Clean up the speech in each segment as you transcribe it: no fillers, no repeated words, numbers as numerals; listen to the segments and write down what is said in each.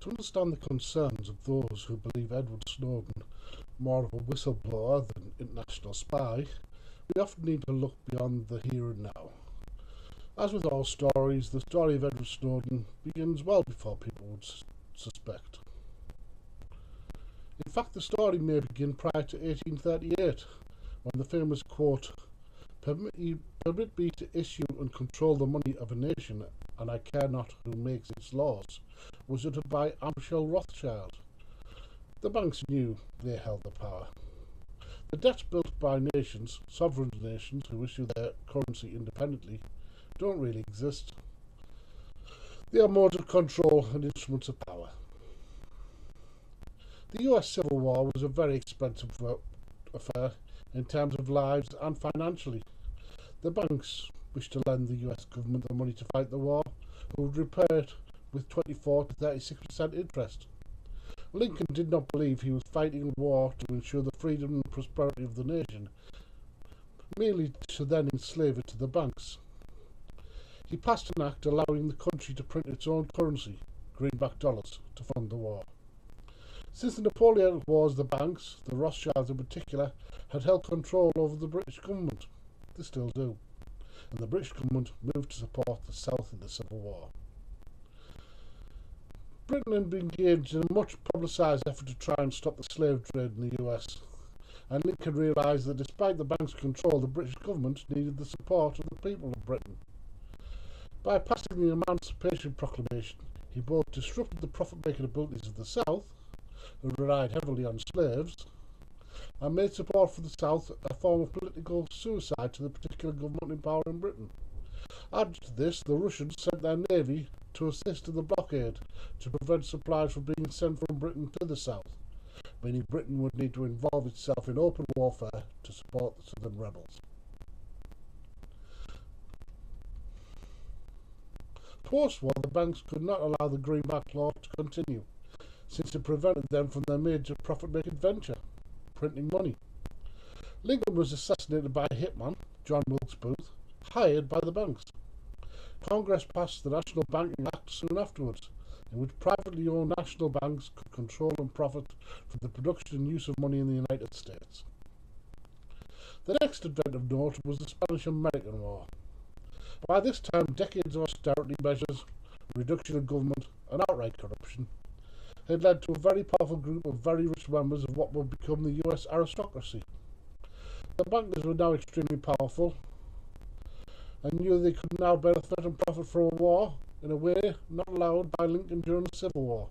To understand the concerns of those who believe Edward Snowden more of a whistleblower than international spy, we often need to look beyond the here and now. As with all stories, the story of Edward Snowden begins well before people would suspect. In fact, the story may begin prior to 1838, when the famous quote, permit me to issue and control the money of a nation, and I care not who makes its laws, was uttered by Amschel Rothschild. The banks knew they held the power. The debts built by nations, sovereign nations who issue their currency independently, don't really exist. They are modes of control and instruments of power. The US Civil War was a very expensive affair in terms of lives and financially. The banks wished to lend the US government the money to fight the war, who would repay it with 24 to 36% interest. Lincoln did not believe he was fighting a war to ensure the freedom and prosperity of the nation, merely to then enslave it to the banks. He passed an act allowing the country to print its own currency, greenback dollars, to fund the war. Since the Napoleonic Wars, the banks, the Rothschilds in particular, had held control over the British government. They still do. And the British government moved to support the South in the Civil War. Britain had been engaged in a much publicised effort to try and stop the slave trade in the US, and Lincoln realised that despite the bank's control, the British government needed the support of the people of Britain. By passing the Emancipation Proclamation, he both disrupted the profit-making abilities of the South, who relied heavily on slaves, and made support for the South a form of political suicide to the particular government in power in Britain. Added to this, the Russians sent their navy to assist in the blockade to prevent supplies from being sent from Britain to the South, meaning Britain would need to involve itself in open warfare to support the Southern rebels. Post-war, the banks could not allow the greenback law to continue, since it prevented them from their major profit-making venture, printing money. Lincoln was assassinated by a hitman, John Wilkes Booth, hired by the banks. Congress passed the National Banking Act soon afterwards, in which privately owned national banks could control and profit from the production and use of money in the United States. The next event of note was the Spanish-American War. By this time, decades of austerity measures, reduction of government, and outright corruption had led to a very powerful group of very rich members of what would become the US aristocracy. The bankers were now extremely powerful and knew they could now benefit and profit from a war in a way not allowed by Lincoln during the Civil War.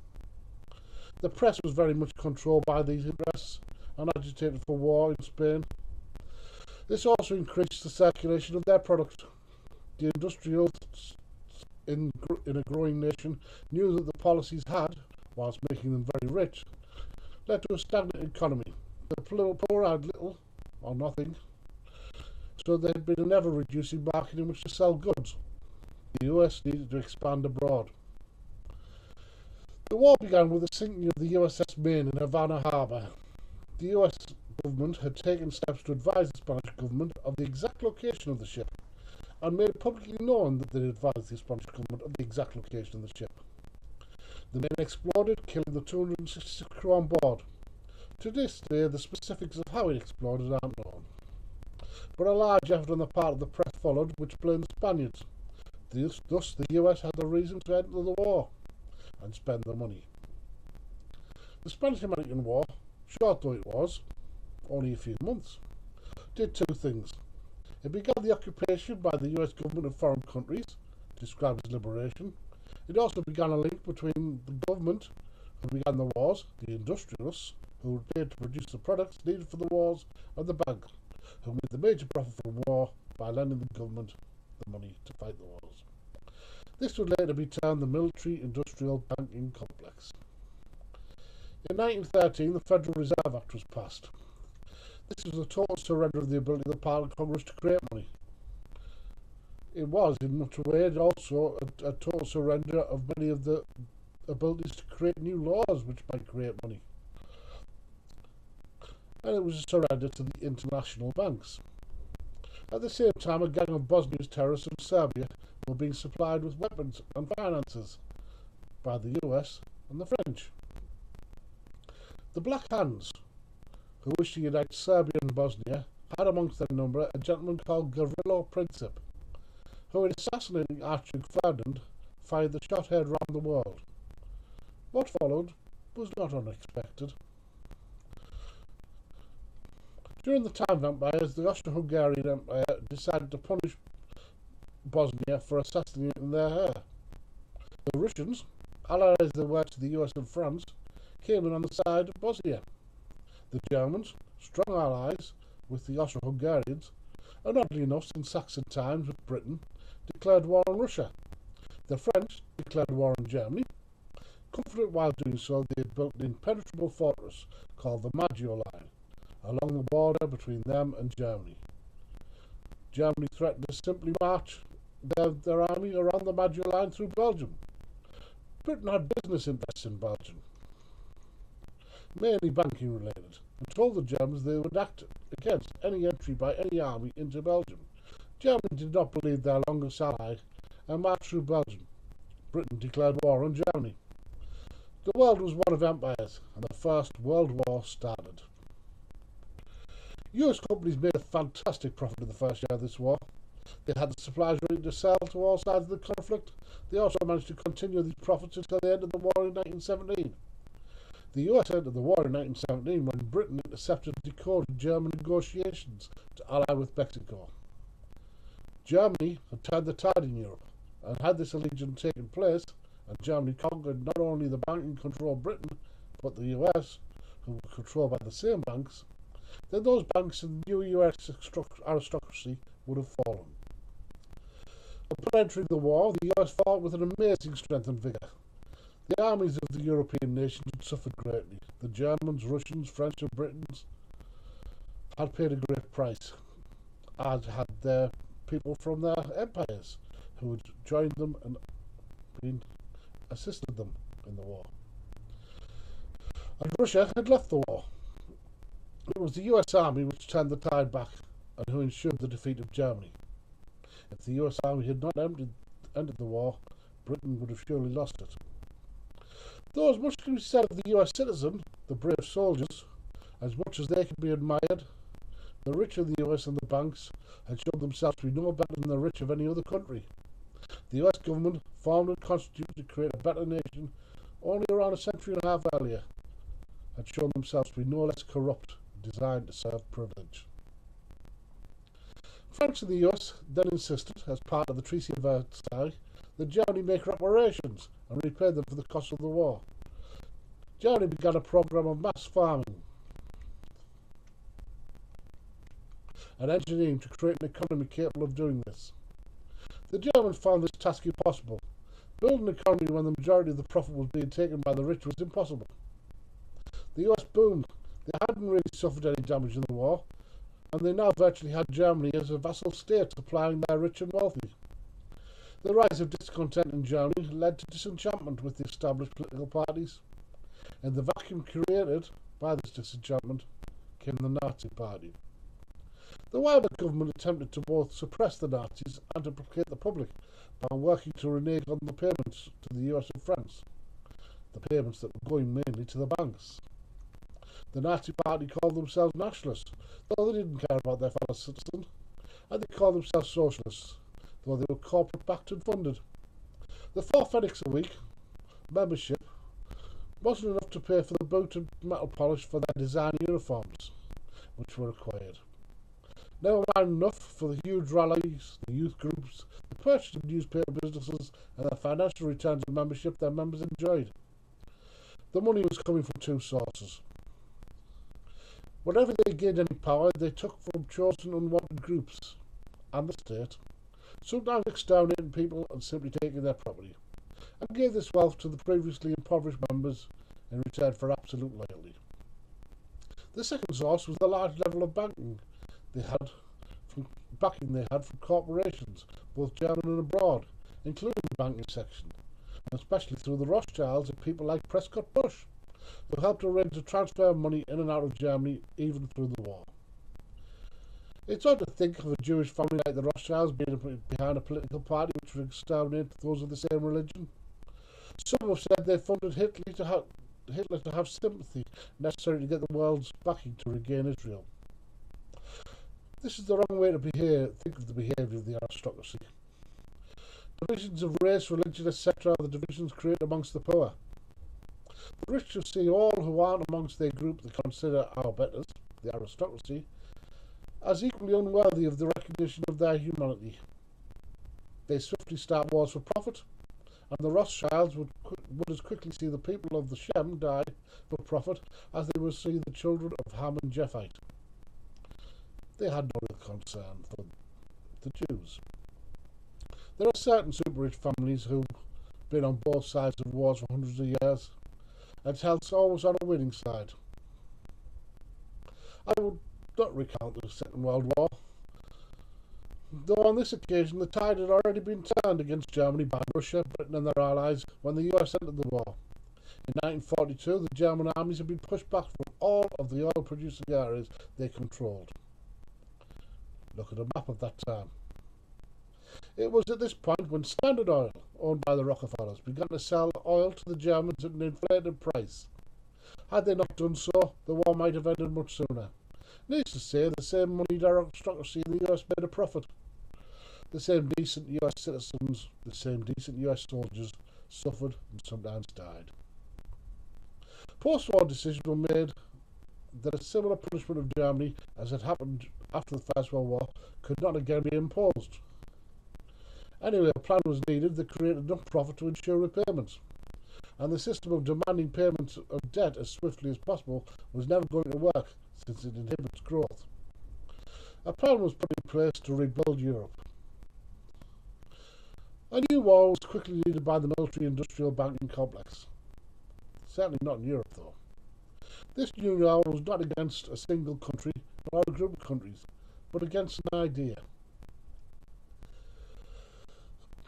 The press was very much controlled by these interests and agitated for war in Spain. This also increased the circulation of their product. The industrialists in a growing nation knew that the policies had, whilst making them very rich, led to a stagnant economy. The poor had little or nothing, so there had been an ever-reducing market in which to sell goods. The US needed to expand abroad. The war began with the sinking of the USS Maine in Havana Harbour. The US government had taken steps to advise the Spanish government of the exact location of the ship, and made it publicly known that they had advised the Spanish government of the exact location of the ship. The Maine exploded, killing the 266 crew on board. To this day, the specifics of how it exploded aren't known, but a large effort on the part of the press followed, which blamed the Spaniards. Thus, the US had the reason to enter the war and spend the money. The Spanish-American War, short though it was, only a few months, did two things. It began the occupation by the US government of foreign countries, described as liberation. It also began a link between the government, who began the wars, the industrialists, who were paid to produce the products needed for the wars, and the banks, who made the major profit from war by lending the government the money to fight the wars. This would later be termed the military-industrial banking complex. In 1913, the Federal Reserve Act was passed. This was a total surrender of the ability of the part of Congress to create money. It was, in much a way, also a total surrender of many of the abilities to create new laws which might create money. And it was a surrender to the international banks. At the same time, a gang of Bosnian terrorists in Serbia were being supplied with weapons and finances by the US and the French. The Black Hands, who wished to unite Serbia and Bosnia, had amongst their number a gentleman called Gavrilo Princip, who, in assassinating Archduke Ferdinand, fired the shot heard round the world. What followed was not unexpected. During the time of empires, the Austro-Hungarian Empire decided to punish Bosnia for assassinating their heir. The Russians, allied as they were to the US and France, came in on the side of Bosnia. The Germans, strong allies with the Austro-Hungarians, and oddly enough since Saxon times with Britain, declared war on Russia. The French declared war on Germany. Confident while doing so, they had built an impenetrable fortress called the Maggio Line along the border between them and Germany. Germany threatened to simply march their army around the Maggio Line through Belgium. Britain had business interests in Belgium, mainly banking related, and told the Germans they would act against any entry by any army into Belgium. Germany did not believe their longest ally and marched through Belgium. Britain declared war on Germany. The world was one of empires, and the First World War started. US companies made a fantastic profit in the first year of this war. They had the supplies ready to sell to all sides of the conflict. They also managed to continue these profits until the end of the war in 1917. The US entered the war in 1917 when Britain intercepted and decoded German negotiations to ally with Mexico. Germany had turned the tide in Europe, and had this allegiance taken place, and Germany conquered not only the banking-controlled Britain, but the US, who were controlled by the same banks, then those banks and the new US aristocracy would have fallen. Upon entering the war, the US fought with an amazing strength and vigour. The armies of the European nations had suffered greatly. The Germans, Russians, French and Britons had paid a great price, as had their people from their empires who had joined them and assisted them in the war. And Russia had left the war. It was the US Army which turned the tide back and who ensured the defeat of Germany. If the US Army had not ended the war, Britain would have surely lost it. Though as much can be said of the US citizen, the brave soldiers, as much as they can be admired, the rich of the US and the banks had shown themselves to be no better than the rich of any other country. The US government, formed and constituted to create a better nation only around a century and a half earlier, had shown themselves to be no less corrupt, designed to serve privilege. France and the US then insisted, as part of the Treaty of Versailles, that Germany make reparations and repay them for the cost of the war. Germany began a programme of mass farming and engineering to create an economy capable of doing this. The Germans found this task impossible. Building an economy when the majority of the profit was being taken by the rich was impossible. The US boomed. They hadn't really suffered any damage in the war, and they now virtually had Germany as a vassal state supplying their rich and wealthy. The rise of discontent in Germany led to disenchantment with the established political parties. In the vacuum created by this disenchantment came the Nazi Party. The Weimar government attempted to both suppress the Nazis and to placate the public by working to renege on the payments to the US and France, the payments that were going mainly to the banks. The Nazi Party called themselves nationalists, though they didn't care about their fellow citizens, and they called themselves socialists, though they were corporate-backed and funded. The 4 pfennigs a week membership wasn't enough to pay for the boot and metal polish for their design uniforms, which were required. Never mind enough for the huge rallies, the youth groups, the purchase of newspaper businesses, and the financial returns of membership their members enjoyed. The money was coming from 2 sources. Whenever they gained any power, they took from chosen unwanted groups and the state, sometimes exterminating people and simply taking their property, and gave this wealth to the previously impoverished members in return for absolute loyalty. The second source was the large level of backing they had from corporations, both German and abroad, including the banking section, and especially through the Rothschilds and people like Prescott Bush, who helped arrange the transfer of money in and out of Germany even through the war. It's odd to think of a Jewish family like the Rothschilds being behind a political party which would exterminate those of the same religion. Some have said they funded Hitler to have sympathy necessary to get the world's backing to regain Israel. This is the wrong way to think of the behaviour of the aristocracy. Divisions of race, religion, etc. are the divisions created amongst the poor. The rich should see all who aren't amongst their group they consider our betters, the aristocracy, as equally unworthy of the recognition of their humanity. They swiftly start wars for profit, and the Rothschilds would as quickly see the people of the Shem die for profit as they would see the children of Ham and Japheth. They had no real concern for the Jews. There are certain super-rich families who've been on both sides of wars for hundreds of years, and hence always on a winning side. I would not recount the Second World War, though on this occasion the tide had already been turned against Germany by Russia, Britain and their allies when the US entered the war. In 1942, the German armies had been pushed back from all of the oil-producing areas they controlled. Look at a map of that time. It was at this point when Standard Oil, owned by the Rockefellers, began to sell oil to the Germans at an inflated price. Had they not done so, the war might have ended much sooner. Needless to say, the same moneyed aristocracy in the US made a profit. The same decent US citizens, the same decent US soldiers suffered and sometimes died. Post-war decisions were made that a similar punishment of Germany as had happened after the First World War could not again be imposed. Anyway, a plan was needed that created enough profit to ensure repayments, and the system of demanding payments of debt as swiftly as possible was never going to work since it inhibits growth. A plan was put in place to rebuild Europe. A new war was quickly needed by the military-industrial banking complex. Certainly not in Europe, though. This new war was not against a single country or a group of countries, but against an idea.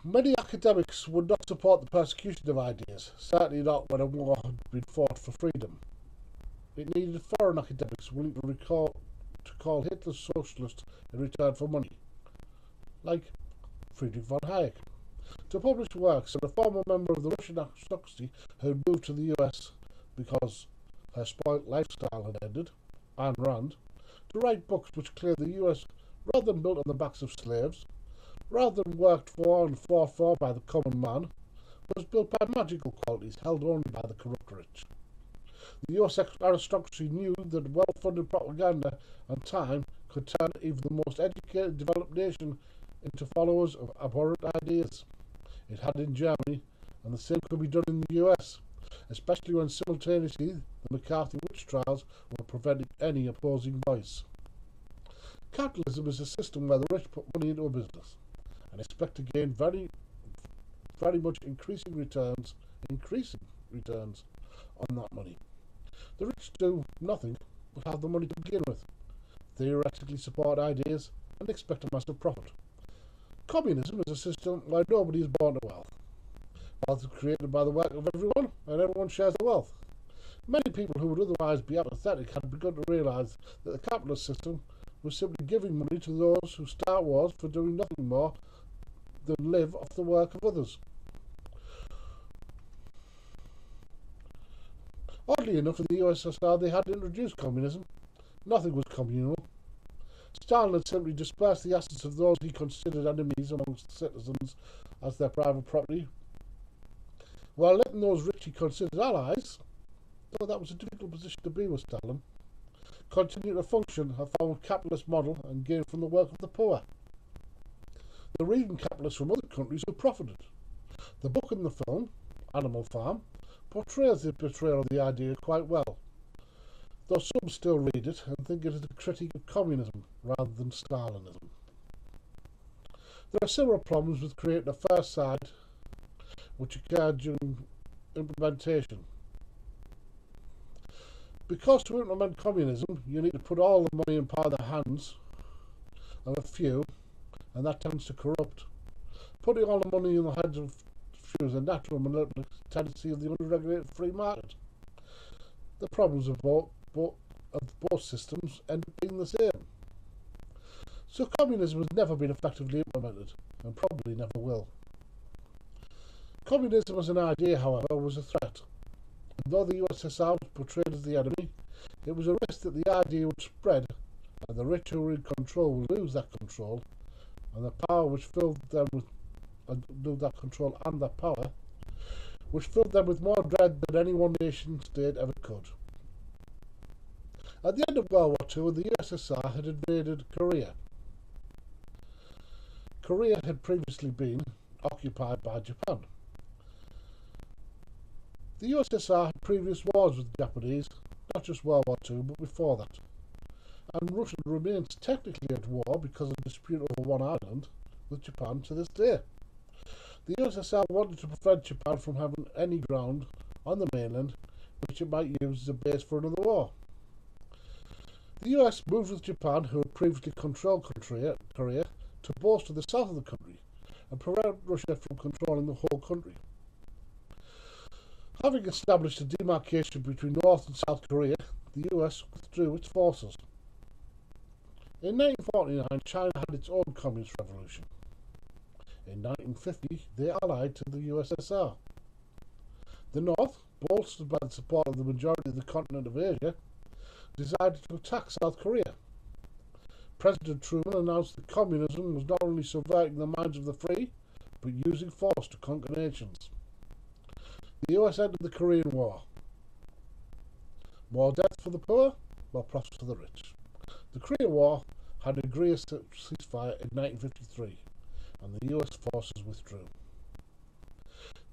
Many academics would not support the persecution of ideas, certainly not when a war had been fought for freedom. It needed foreign academics willing to call Hitler socialist in return for money, like Friedrich von Hayek, to publish works that a former member of the Russian aristocracy who had moved to the US because her spoilt lifestyle had ended, Ayn Rand, to write books which claimed the US, rather than built on the backs of slaves, rather than worked for and fought for by the common man, was built by magical qualities held only by the corrupt rich. The US aristocracy knew that well-funded propaganda and time could turn even the most educated developed nation into followers of abhorrent ideas. It had in Germany, and the same could be done in the US, especially when simultaneously the McCarthy witch trials were preventing any opposing voice. Capitalism is a system where the rich put money into a business and expect to gain very much increasing returns on that money. The rich do nothing but have the money to begin with, theoretically support ideas, and expect a massive profit. Communism is a system where nobody is born to wealth. Wealth is created by the work of everyone, and everyone shares the wealth. Many people who would otherwise be apathetic had begun to realise that the capitalist system was simply giving money to those who start wars for doing nothing more than live off the work of others. Oddly enough, in the USSR they had introduced communism. Nothing was communal. Stalin had simply dispersed the assets of those he considered enemies amongst the citizens as their private property, while letting those rich he considered allies, though that was a difficult position to be with Stalin, continue to function a form of capitalist model and gain from the work of the poor. There were even capitalists from other countries who profited. The book and the film, Animal Farm, portrays the betrayal of the idea quite well, though some still read it and think it is a critique of communism rather than Stalinism. There are similar problems with creating a first side which occurred during implementation. Because to implement communism you need to put all the money and power in the hands of a few, and that tends to corrupt. Putting all the money in the hands of few is a natural monopolistic tendency of the unregulated free market. The problems of both systems end up being the same. So communism has never been effectively implemented, and probably never will. Communism as an idea, however, was a threat, and though the USSR was portrayed as the enemy, it was a risk that the idea would spread and the rich who were in control would lose that control, and the power which filled them with that control and that power, which filled them with more dread than any one nation state ever could. At the end of World War II, the USSR had invaded Korea. Korea had previously been occupied by Japan. The USSR had previous wars with the Japanese, not just World War II, but before that. And Russia remains technically at war because of a dispute over one island with Japan to this day. The USSR wanted to prevent Japan from having any ground on the mainland which it might use as a base for another war. The US moved with Japan, who had previously controlled Korea, to both to the south of the country and prevent Russia from controlling the whole country. Having established a demarcation between North and South Korea, the US withdrew its forces. In 1949, China had its own communist revolution. In 1950, they allied to the USSR. The North, bolstered by the support of the majority of the continent of Asia, decided to attack South Korea. President Truman announced that communism was not only subverting the minds of the free, but using force to conquer nations. The US entered the Korean War. More death for the poor, more profit for the rich. The Korean War had agreed to ceasefire in 1953, and the US forces withdrew.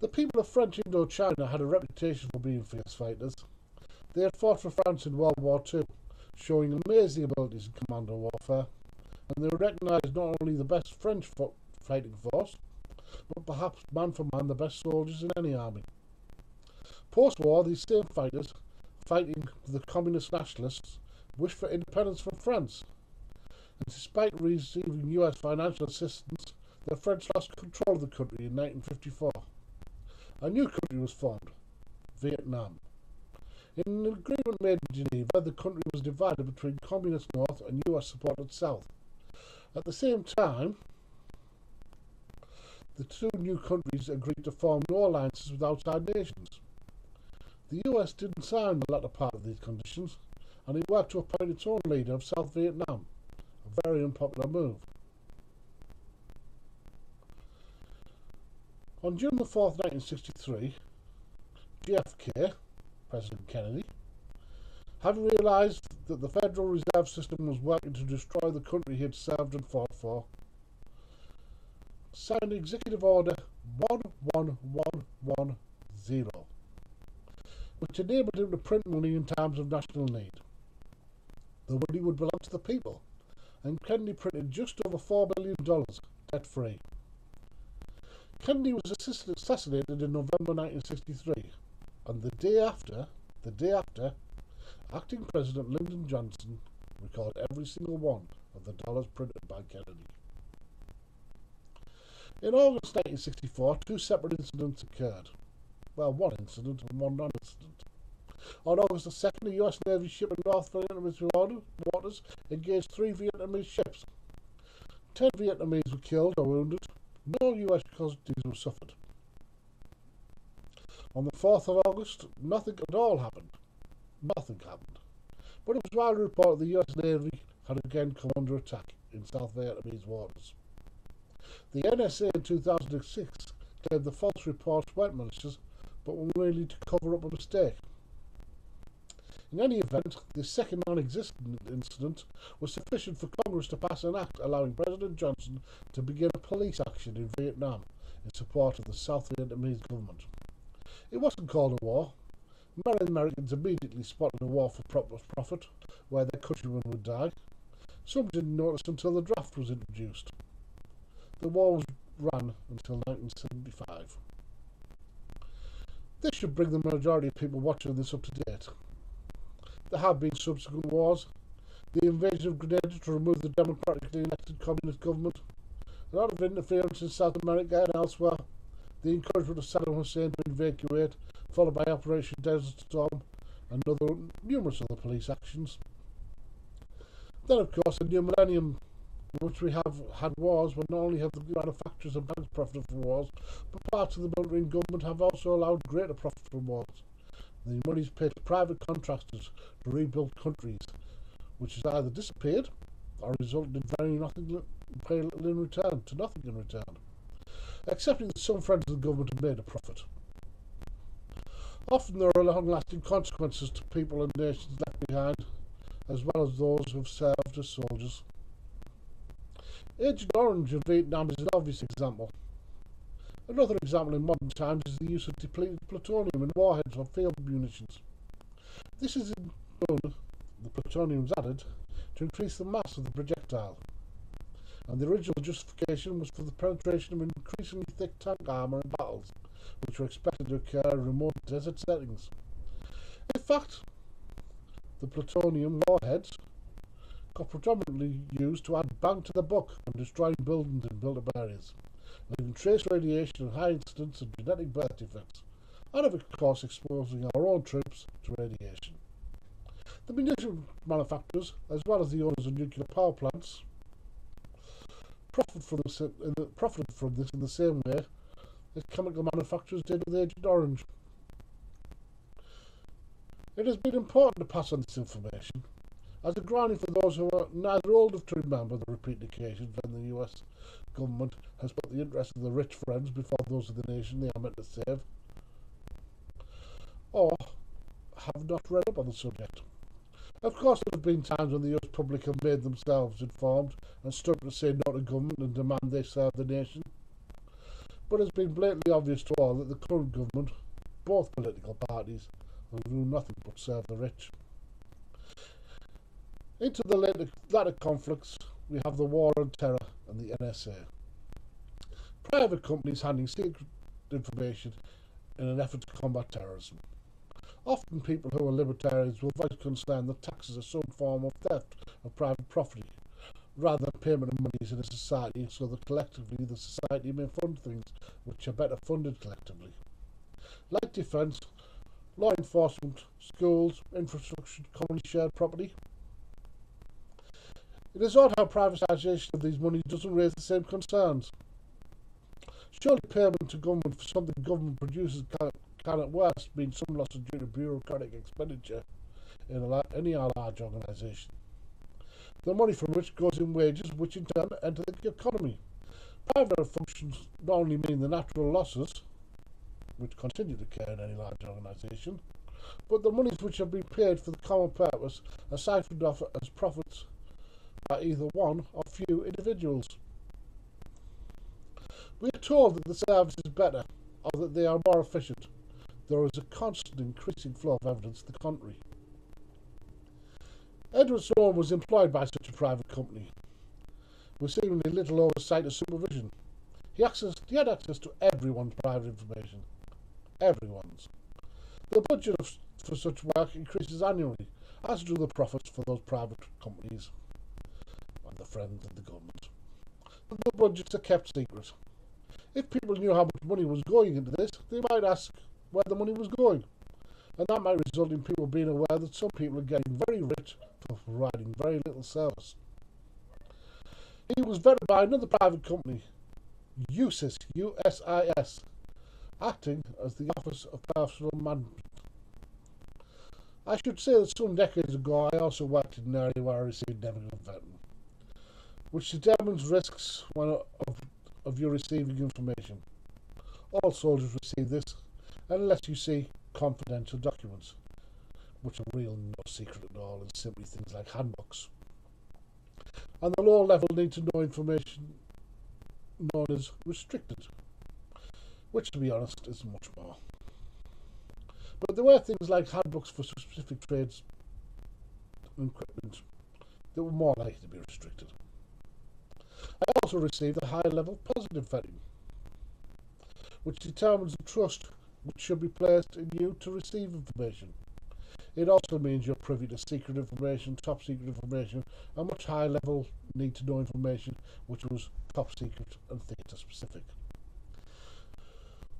The people of French Indochina had a reputation for being fierce fighters. They had fought for France in World War II, showing amazing abilities in commando warfare, and they were recognised not only the best French fighting force, but perhaps man for man the best soldiers in any army. Post-war, these same fighters, fighting the communist nationalists, wished for independence from France, and despite receiving US financial assistance, the French lost control of the country in 1954. A new country was formed, Vietnam. In an agreement made in Geneva, the country was divided between Communist North and US-supported South. At the same time, the two new countries agreed to form no alliances with outside nations. The US didn't sign the latter part of these conditions, and it worked to appoint its own leader of South Vietnam, a very unpopular move. On June 4, 1963, JFK, President Kennedy, having realised that the Federal Reserve System was working to destroy the country he had served and fought for, signed Executive Order 11110, which enabled him to print money in times of national need. The money would belong to the people, and Kennedy printed just over $4 billion, debt-free. Kennedy was assassinated in November 1963, and the day after, acting President Lyndon Johnson recalled every single one of the dollars printed by Kennedy. In August 1964, two separate incidents occurred. Well, one incident and one non-incident. On August 2nd, a US Navy ship in North Vietnamese waters engaged 3 Vietnamese ships. 10 Vietnamese were killed or wounded. No US casualties were suffered. On the 4th of August, nothing at all happened. Nothing happened. But it was widely reported the US Navy had again come under attack in South Vietnamese waters. The NSA in 2006 claimed the false reports weren't malicious, but were merely to cover up a mistake. In any event, the second non-existent incident was sufficient for Congress to pass an act allowing President Johnson to begin a police action in Vietnam in support of the South Vietnamese government. It wasn't called a war. Many Americans immediately spotted a war for profit, where their countrymen would die. Some didn't notice until the draft was introduced. The war ran until 1975. This should bring the majority of people watching this up to date. There have been subsequent wars, the invasion of Grenada to remove the democratically elected communist government, a lot of interference in South America and elsewhere, the encouragement of Saddam Hussein to evacuate, followed by Operation Desert Storm, and numerous other police actions. Then, of course, the new millennium in which we have had wars where not only have the manufacturers and banks profited from wars, but parts of the military and government have also allowed greater profit from wars. The money is paid to private contractors to rebuild countries, which has either disappeared or resulted in very little in return, to nothing in return, accepting that some friends of the government have made a profit. Often there are long-lasting consequences to people and nations left behind, as well as those who have served as soldiers. Agent Orange in Vietnam is an obvious example. Another example in modern times is the use of depleted plutonium in warheads or field munitions. This is done, the plutonium is added, to increase the mass of the projectile, and the original justification was for the penetration of increasingly thick tank armour in battles, which were expected to occur in remote desert settings. In fact, the plutonium warheads got predominantly used to add bang to the buck when destroying buildings in built-up areas, leaving trace radiation and high incidence of genetic birth defects, and of course exposing our own troops to radiation. The munition manufacturers, as well as the owners of nuclear power plants, profited from this in the same way as chemical manufacturers did with Agent Orange. It has been important to pass on this information, as a grounding for those who are neither old enough to remember the repeated occasions when the US government has put the interests of the rich friends before those of the nation they are meant to save, or have not read up on the subject. Of course, there have been times when the US public have made themselves informed and stood to say no to government and demand they serve the nation. But it's been blatantly obvious to all that the current government, both political parties, will do nothing but serve the rich. Into the latter conflicts, we have the war on terror and the NSA. Private companies handling secret information in an effort to combat terrorism. Often people who are libertarians will voice concern that taxes are some form of theft of private property, rather than payment of monies in a society, so that collectively the society may fund things which are better funded collectively, like defence, law enforcement, schools, infrastructure, commonly shared property. It is odd how privatisation of these monies doesn't raise the same concerns. Surely payment to government for something government produces can at worst mean some loss due to bureaucratic expenditure in any large organisation, the money from which goes in wages, which in turn enter the economy. Private functions not only mean the natural losses, which continue to occur in any large organisation, but the monies which have been paid for the common purpose are siphoned off as profits by either one or few individuals. We are told that the service is better, or that they are more efficient. There is a constant increasing flow of evidence to the contrary. Edward Snowden was employed by such a private company, with seemingly little oversight or supervision. He had access to everyone's private information. Everyone's. The budget for such work increases annually, as do the profits for those private companies and the friends of the government. But the budgets are kept secret. If people knew how much money was going into this, they might ask where the money was going, and that might result in people being aware that some people are getting very rich for providing very little service. He was vetted by another private company, USIS, USIS, acting as the Office of Personal Management. I should say that some decades ago I also worked in an area where I received negative vetting, which determines risks of you receiving information. All soldiers receive this, unless you see confidential documents, which are real and no secret at all, and simply things like handbooks. And the lower level need to know information known as restricted, which to be honest is much more. But there were things like handbooks for specific trades and equipment that were more likely to be restricted. I also received a high level positive vetting, which determines the trust which should be placed in you to receive information. It also means you're privy to secret information, top secret information, and much high level need to know information which was top secret and theatre specific.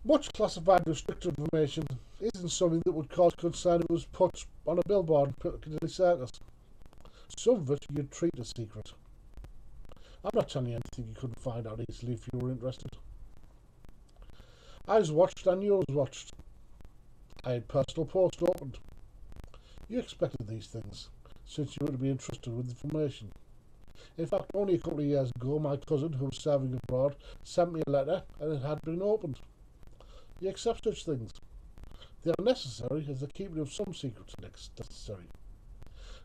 Much classified restricted information isn't something that would cause concern if it was put on a billboard in Piccadilly Circus. Some of it you'd treat as secret. I'm not telling you anything you couldn't find out easily if you were interested. I was watched and you was watched. I had personal post opened. You expected these things, since you were to be entrusted with information. In fact, only a couple of years ago, my cousin, who was serving abroad, sent me a letter and it had been opened. You accept such things. They are necessary as the keeping of some secrets is necessary.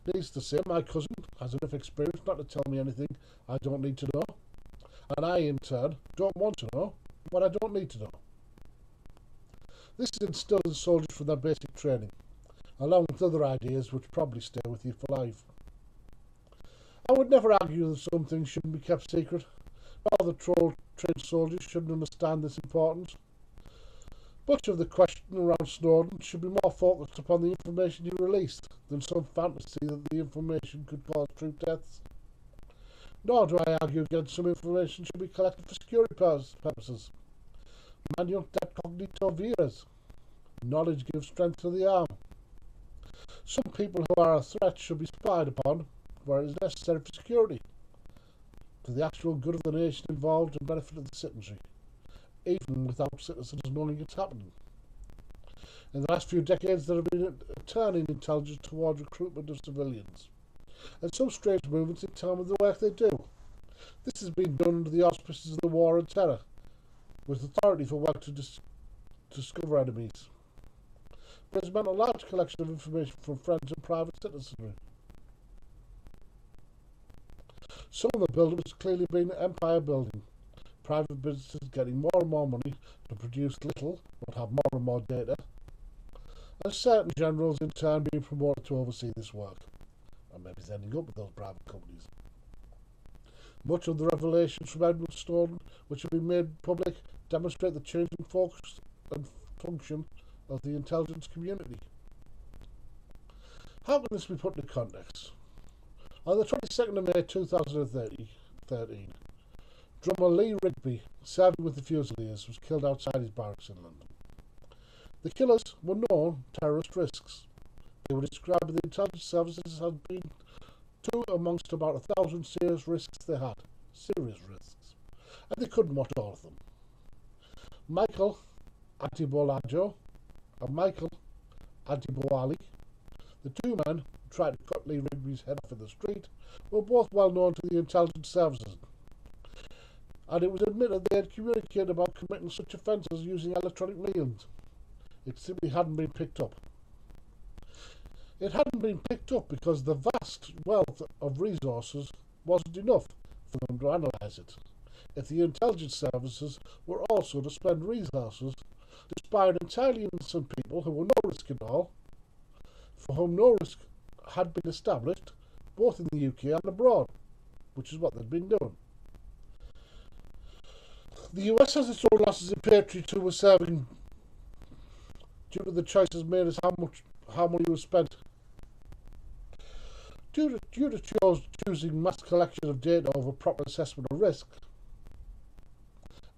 Needless to say, my cousin has enough experience not to tell me anything I don't need to know, and I, in turn, don't want to know what I don't need to know. This is instilled in soldiers from their basic training, along with other ideas which probably stay with you for life. I would never argue that some things shouldn't be kept secret, nor that trained soldiers shouldn't understand this importance. Much of the question around Snowden should be more focused upon the information he released than some fantasy that the information could cause troop deaths. Nor do I argue against some information should be collected for security purposes. Manual dat cognito vires. Knowledge gives strength to the arm. Some people who are a threat should be spied upon where it is necessary for security, for the actual good of the nation involved and benefit of the citizenry, even without citizens knowing it's happening. In the last few decades there have been a turn in intelligence towards recruitment of civilians, and some strange movements in terms of the work they do. This has been done under the auspices of the war on terror, with authority for work to discover enemies. But it's meant a large collection of information from friends and private citizenry. Some of the building has clearly been empire building, private businesses getting more and more money to produce little but have more and more data, and certain generals in turn being promoted to oversee this work, and maybe ending up with those private companies. Much of the revelations from Edward Snowden, which have been made public, demonstrate the changing focus and function of the intelligence community. How can this be put into context? On the 22nd of May 2013, drummer Lee Rigby, serving with the Fusiliers, was killed outside his barracks in London. The killers were known terrorist risks. They were described by the intelligence services as being two amongst about 1,000 serious risks they had. Serious risks. And they couldn't watch all of them. Michael Adibolajo and Michael Adibowale, the two men who tried to cut Lee Rigby's head off in the street, were both well known to the intelligence services, and it was admitted they had communicated about committing such offences using electronic means. It simply hadn't been picked up. It hadn't been picked up because the vast wealth of resources wasn't enough for them to analyse it. If the intelligence services were also to spend resources to spy on entirely innocent people who were no risk at all, for whom no risk had been established, both in the UK and abroad, which is what they'd been doing. The US has its own losses in patriots who were serving due to the choices made as how money was spent. Due to choosing mass collection of data over proper assessment of risk,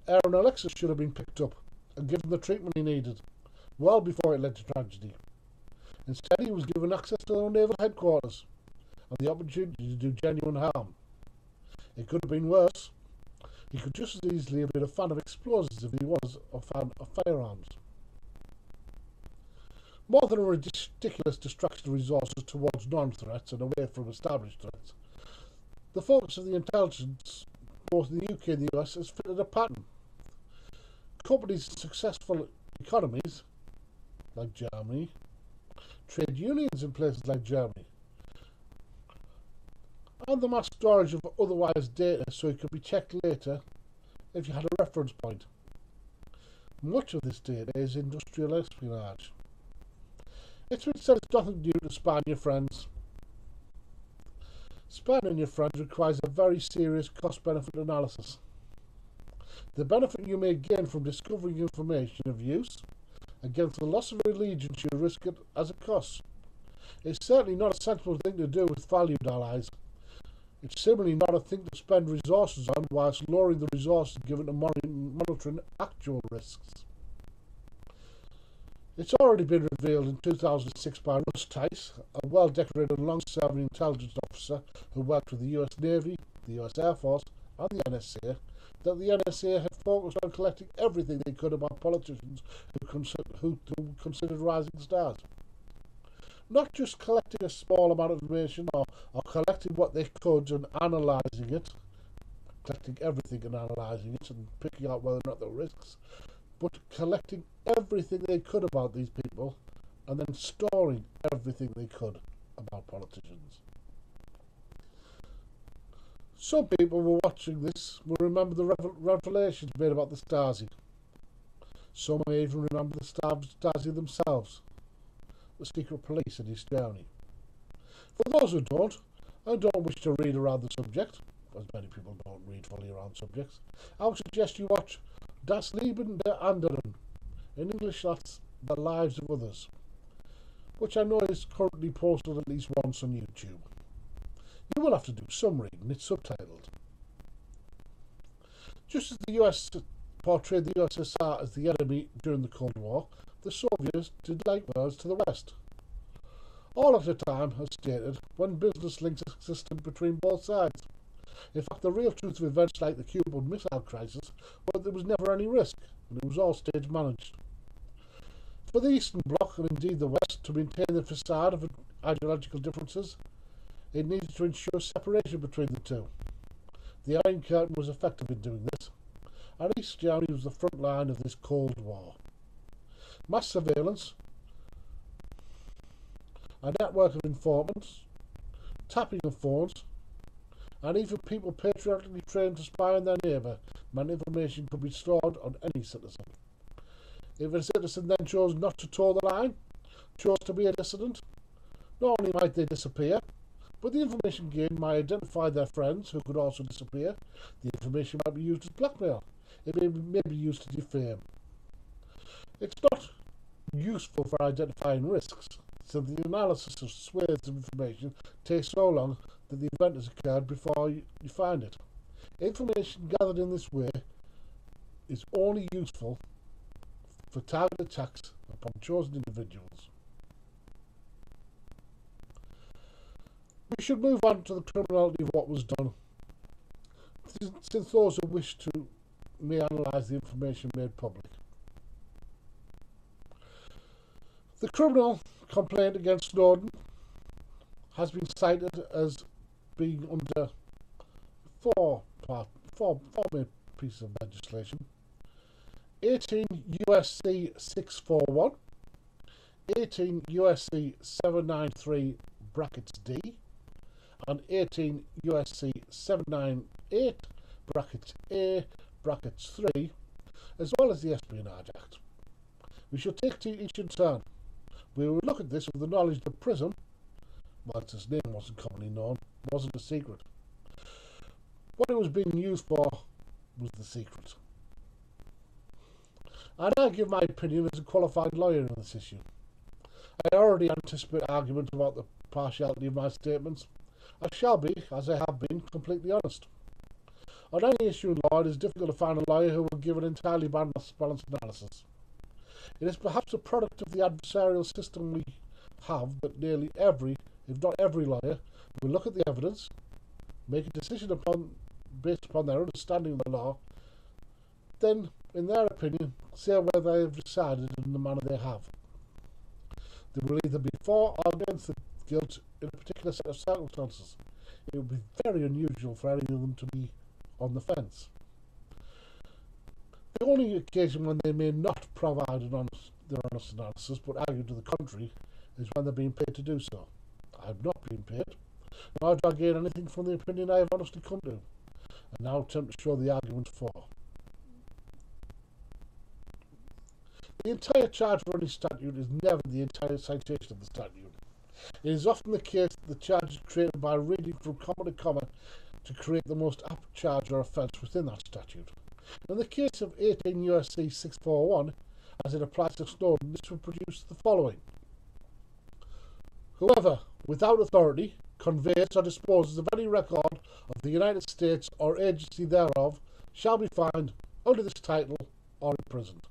Aaron Alexis should have been picked up and given the treatment he needed, well before it led to tragedy. Instead, he was given access to their naval headquarters and the opportunity to do genuine harm. It could have been worse. He could just as easily have been a fan of explosives if he was a fan of firearms. More than a ridiculous distraction of resources towards non-threats and away from established threats, the focus of the intelligence, both in the UK and the US, has fitted a pattern. Companies in successful economies, like Germany, trade unions in places like Germany, and the mass storage of otherwise data so it could be checked later if you had a reference point. Much of this data is industrial espionage. It's been said it's nothing new to spy on your friends. Spying on your friends requires a very serious cost-benefit analysis. The benefit you may gain from discovering information of use against the loss of allegiance you risk it as a cost. It's certainly not a sensible thing to do with valued allies. It's similarly not a thing to spend resources on whilst lowering the resources given to monitoring actual risks. It's already been revealed in 2006 by Russ Tice, a well-decorated long-serving intelligence officer who worked with the US Navy, the US Air Force and the NSA that the NSA had focused on collecting everything they could about politicians who considered rising stars. Not just collecting a small amount of information or collecting what they could and analysing it, collecting everything and analysing it and picking out whether or not there were risks, but collecting everything they could about these people and then storing everything they could about politicians. Some people were watching this will remember the revelations made about the Stasi. Some may even remember the Stasi themselves, the secret police in East Germany. For those who don't, and don't wish to read around the subject, as many people don't read fully around subjects, I would suggest you watch Das Leben der Anderen. In English, that's The Lives of Others, which I know is currently posted at least once on YouTube. You will have to do some reading, it's subtitled. Just as the US portrayed the USSR as the enemy during the Cold War, the Soviets did likewise to the West. All at a time, as stated, when business links existed between both sides. In fact, the real truth of events like the Cuban Missile Crisis was that there was never any risk, and it was all stage managed. For the Eastern Bloc, and indeed the West, to maintain the facade of ideological differences, it needed to ensure separation between the two. The Iron Curtain was effective in doing this, and East Germany was the front line of this Cold War. Mass surveillance, a network of informants, tapping of phones, and even people patriotically trained to spy on their neighbour meant information could be stored on any citizen. If a citizen then chose not to toe the line, chose to be a dissident, not only might they disappear, but the information gained might identify their friends who could also disappear. The information might be used as blackmail. It may be used to defame. It's not useful for identifying risks, so the analysis of swathes of information takes so long that the event has occurred before you find it. Information gathered in this way is only useful for target attacks upon chosen individuals. We should move on to the criminality of what was done, since those who wish to may analyse the information made public. The criminal complaint against Snowden has been cited as being under four main pieces of legislation: 18 USC 641, 18 USC 793 brackets D, and 18 USC 798 brackets A brackets 3, as well as the Espionage Act. We shall take each in turn. We will look at this with the knowledge that PRISM, whilst its name wasn't commonly known, wasn't a secret. What it was being used for was the secret. I now give my opinion as a qualified lawyer on this issue. I already anticipate argument about the partiality of my statements. I shall be, as I have been, completely honest. On any issue in law, it is difficult to find a lawyer who will give an entirely balanced analysis. It is perhaps a product of the adversarial system we have that nearly every, if not every lawyer, will look at the evidence, make a decision based upon their understanding of the law, then, in their opinion, say whether they have decided in the manner they have. They will either be for or against the guilt in a particular set of circumstances. It would be very unusual for any of them to be on the fence. The only occasion when they may not provide their honest analysis but argue to the contrary is when they're being paid to do so. I have not been paid, nor do I gain anything from the opinion I have honestly come to, and now attempt to show the argument for. The entire charge for any statute is never the entire citation of the statute. It is often the case that the charge is created by reading from comma to comma to create the most apt charge or offence within that statute. In the case of 18 USC 641, as it applies to Snowden, this would produce the following: whoever, without authority, conveys or disposes of any record of the United States or agency thereof shall be fined under this title or imprisoned.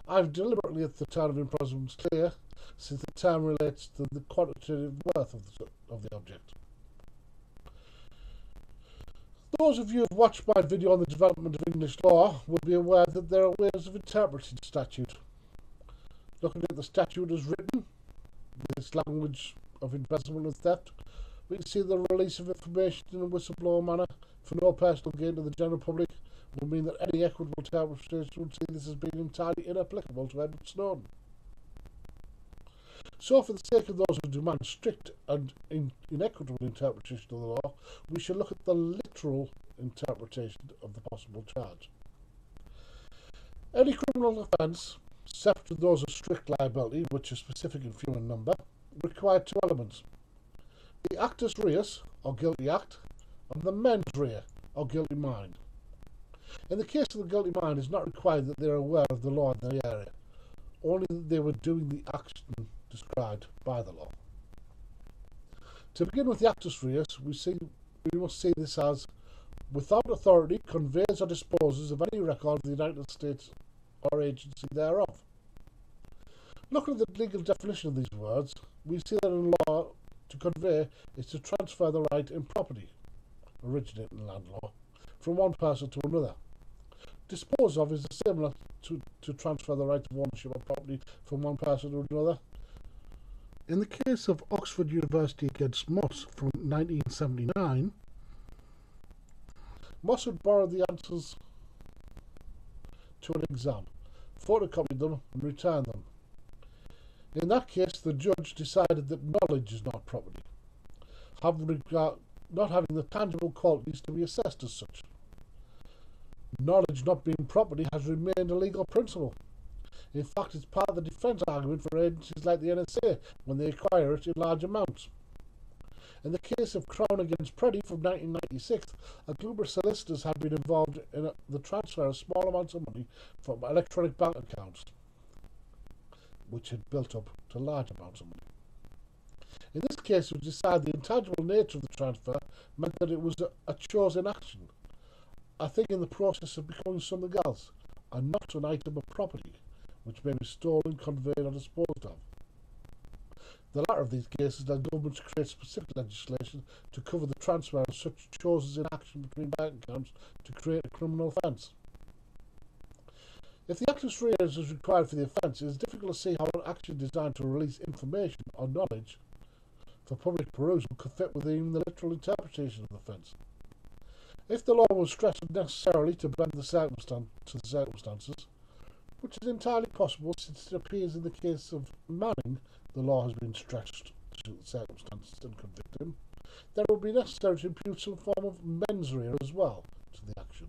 I've deliberately left the term of imprisonment clear, since the term relates to the quantitative worth of the object. Those of you who have watched my video on the development of English law will be aware that there are ways of interpreting statute. Looking at the statute as written, with its language of embezzlement and theft, we can see the release of information in a whistleblower manner for no personal gain to the general public would mean that any equitable interpretation would see this as being entirely inapplicable to Edward Snowden. So, for the sake of those who demand strict and inequitable interpretation of the law, we shall look at the literal interpretation of the possible charge. Any criminal offence, except for those of strict liability, which are specific and few in number, require two elements: the actus reus, or guilty act, and the mens rea, or guilty mind. In the case of the guilty mind, it is not required that they are aware of the law in the area, only that they were doing the action described by the law. To begin with the actus reus, we must see this as without authority conveys or disposes of any record of the United States or agency thereof. Looking at the legal definition of these words, we see that in law, to convey is to transfer the right in property, originating in land law, from one person to another. Dispose of is similar to transfer the right of ownership of property from one person to another. In the case of Oxford University against Moss from 1979, Moss had borrowed the answers to an exam, photocopied them and returned them. In that case, the judge decided that knowledge is not property, not having the tangible qualities to be assessed as such. Knowledge not being property has remained a legal principle. In fact, it's part of the defence argument for agencies like the NSA when they acquire it in large amounts. In the case of Crown against Preddy from 1996, a group of solicitors had been involved in the transfer of small amounts of money from electronic bank accounts, which had built up to large amounts of money. In this case, it was decided the intangible nature of the transfer meant that it was a chosen action, a thing in the process of becoming something else, and not an item of property, which may be stolen, conveyed, or disposed of. The latter of these cases led governments to create specific legislation to cover the transfer of such choices in action between bank accounts to create a criminal offence. If the actus reus is required for the offence, it is difficult to see how an action designed to release information or knowledge for public perusal could fit within the literal interpretation of the offence. If the law was stretched necessarily to bend the circumstances, which is entirely possible since it appears in the case of Manning the law has been stretched to suit the circumstances and convict him, then it would be necessary to impute some form of mens rea as well to the action.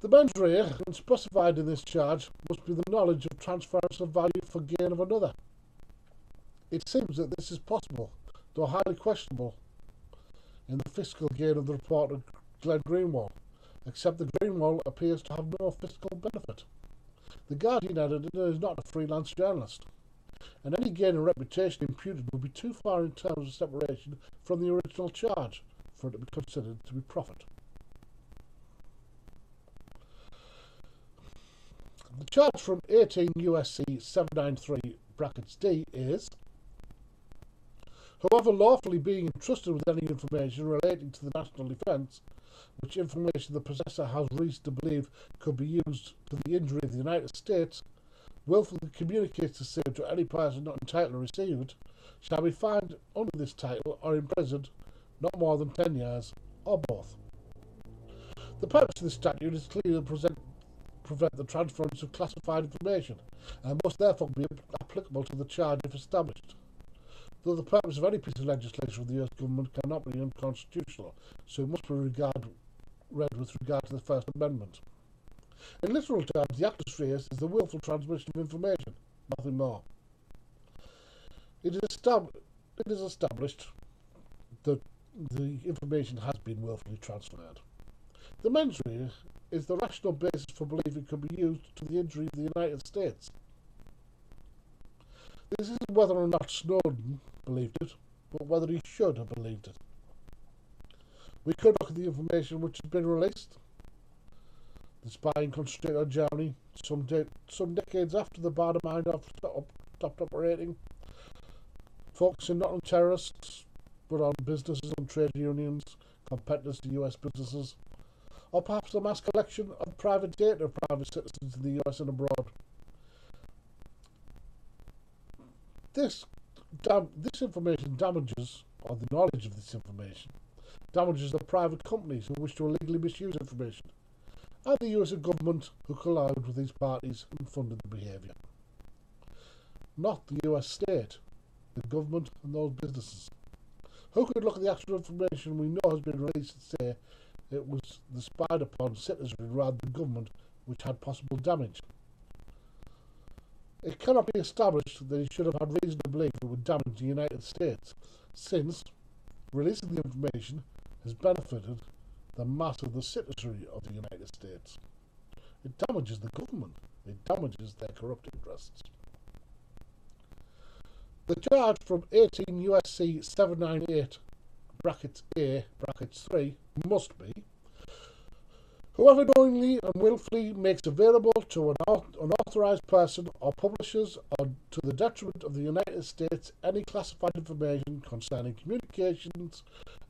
The mens rea, specified in this charge, must be the knowledge of transference of value for gain of another. It seems that this is possible, though highly questionable, in the fiscal gain of the report of Glenn Greenwald, except that Greenwald appears to have no fiscal benefit. The Guardian editor is not a freelance journalist, and any gain in reputation imputed would be too far in terms of separation from the original charge for it to be considered to be profit. The charge from 18 USC 793 brackets D is: whoever lawfully being entrusted with any information relating to the national defence, which information the possessor has reason to believe could be used to the injury of the United States, wilfully communicates the same to any person not entitled to receive it, shall be fined under this title or imprisoned not more than 10 years, or both. The purpose of this statute is clearly to prevent the transference of classified information, and must therefore be applicable to the charge if established. Though the purpose of any piece of legislation of the US government cannot be unconstitutional, so it must be read with regard to the First Amendment. In literal terms, the actus reus is the willful transmission of information, nothing more. It is established that the information has been willfully transferred. The mens rea is the rational basis for believing it could be used to the injury of the United States. This isn't whether or not Snowden believed it, but whether he should have believed it. We could look at the information which has been released. The spying concentrated on Germany some decades after the Bader-Meinhof stopped operating, focusing not on terrorists, but on businesses and trade unions, competitors to US businesses, or perhaps the mass collection of private data of private citizens in the US and abroad. This information damages, or the knowledge of this information, damages the private companies who wish to illegally misuse information, and the US government who collide with these parties and funded the behaviour. Not the US state, the government and those businesses. Who could look at the actual information we know has been released and say it was the spied upon citizenry rather than government which had possible damage? It cannot be established that he should have had reason to believe it would damage the United States, since releasing the information has benefited the mass of the citizenry of the United States. It damages the government. It damages their corrupt interests. The charge from 18 U.S.C. 798 brackets A brackets 3 must be: whoever knowingly and willfully makes available to an unauthorized person or publishes or to the detriment of the United States any classified information concerning communications,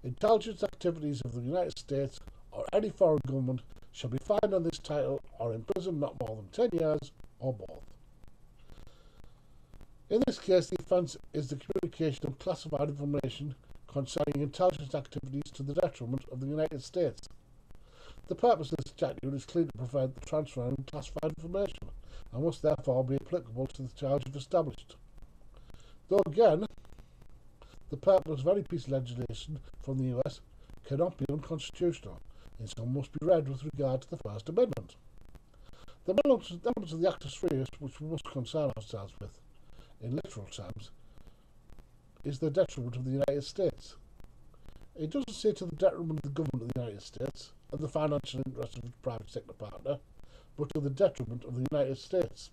intelligence activities of the United States or any foreign government shall be fined on this title or imprisoned not more than 10 years or both. In this case, the offence is the communication of classified information concerning intelligence activities to the detriment of the United States. The purpose of this statute is clearly to prevent the transfer of classified information, and must therefore be applicable to the charge if established. Though again, the purpose of any piece of legislation from the US cannot be unconstitutional, and so must be read with regard to the First Amendment. The elements of the Act of Serious, which we must concern ourselves with, in literal terms, is the detriment of the United States. It doesn't say to the detriment of the government of the United States and the financial interests of its private sector partner, but to the detriment of the United States.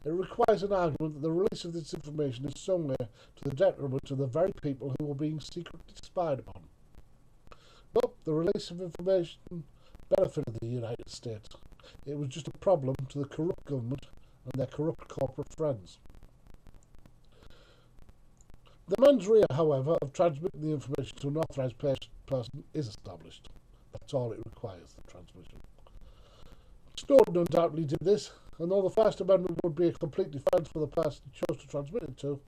It requires an argument that the release of this information is somewhere to the detriment of the very people who are being secretly spied upon. But the release of information benefited the United States. It was just a problem to the corrupt government and their corrupt corporate friends. The mens rea, however, of transmitting the information to an authorised person is established. That's all it requires, the transmission. Snowden undoubtedly did this, and though the First Amendment would be a complete defence for the person he chose to transmit it to,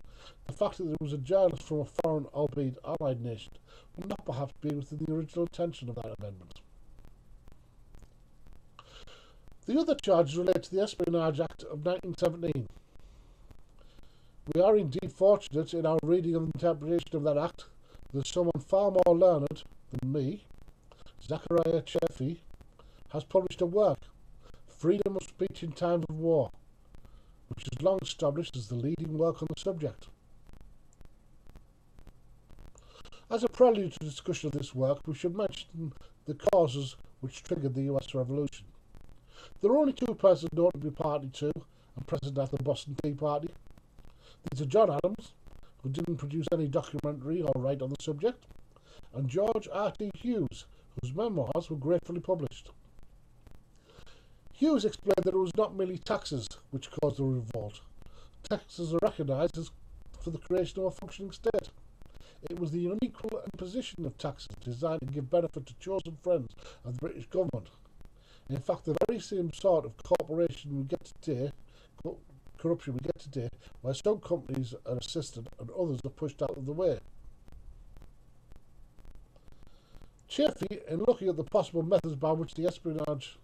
the fact that there was a journalist from a foreign, albeit allied nation, would not perhaps be within the original intention of that amendment. The other charges relate to the Espionage Act of 1917. We are indeed fortunate in our reading and interpretation of that act that someone far more learned than me, Zachariah Chaffee, has published a work, Freedom of Speech in Times of War, which is long established as the leading work on the subject. As a prelude to discussion of this work, we should mention the causes which triggered the US Revolution. There are only two persons known to be party to and present at the Boston Tea Party. These are John Adams, who didn't produce any documentary or write on the subject, and George R.T. Hughes, whose memoirs were gratefully published. Hughes explained that it was not merely taxes which caused the revolt. Taxes are recognised as for the creation of a functioning state. It was the unequal imposition of taxes designed to give benefit to chosen friends of the British government. In fact, the very same sort of corruption we get today, where some companies are assisted and others are pushed out of the way. Chaffee, in looking at the possible methods by which the Espionage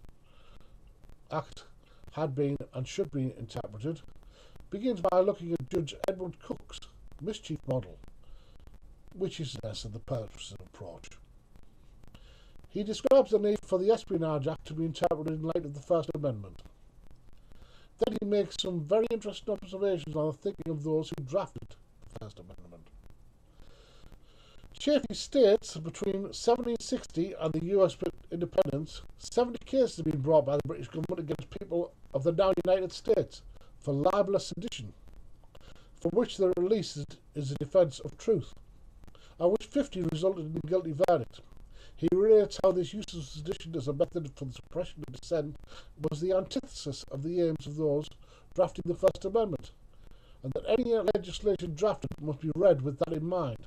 Act had been and should be interpreted, begins by looking at Judge Edward Cook's mischief model, which is in essence the purposive approach. He describes the need for the Espionage Act to be interpreted in light of the First Amendment. Then he makes some very interesting observations on the thinking of those who drafted the First Amendment. Chaffee states that between 1760 and the US independence, 70 cases have been brought by the British government against people of the now United States for libelous sedition, for which the release is a defence of truth, and which 50 resulted in a guilty verdict. He relates how this use of sedition as a method for the suppression of dissent was the antithesis of the aims of those drafting the First Amendment, and that any legislation drafted must be read with that in mind.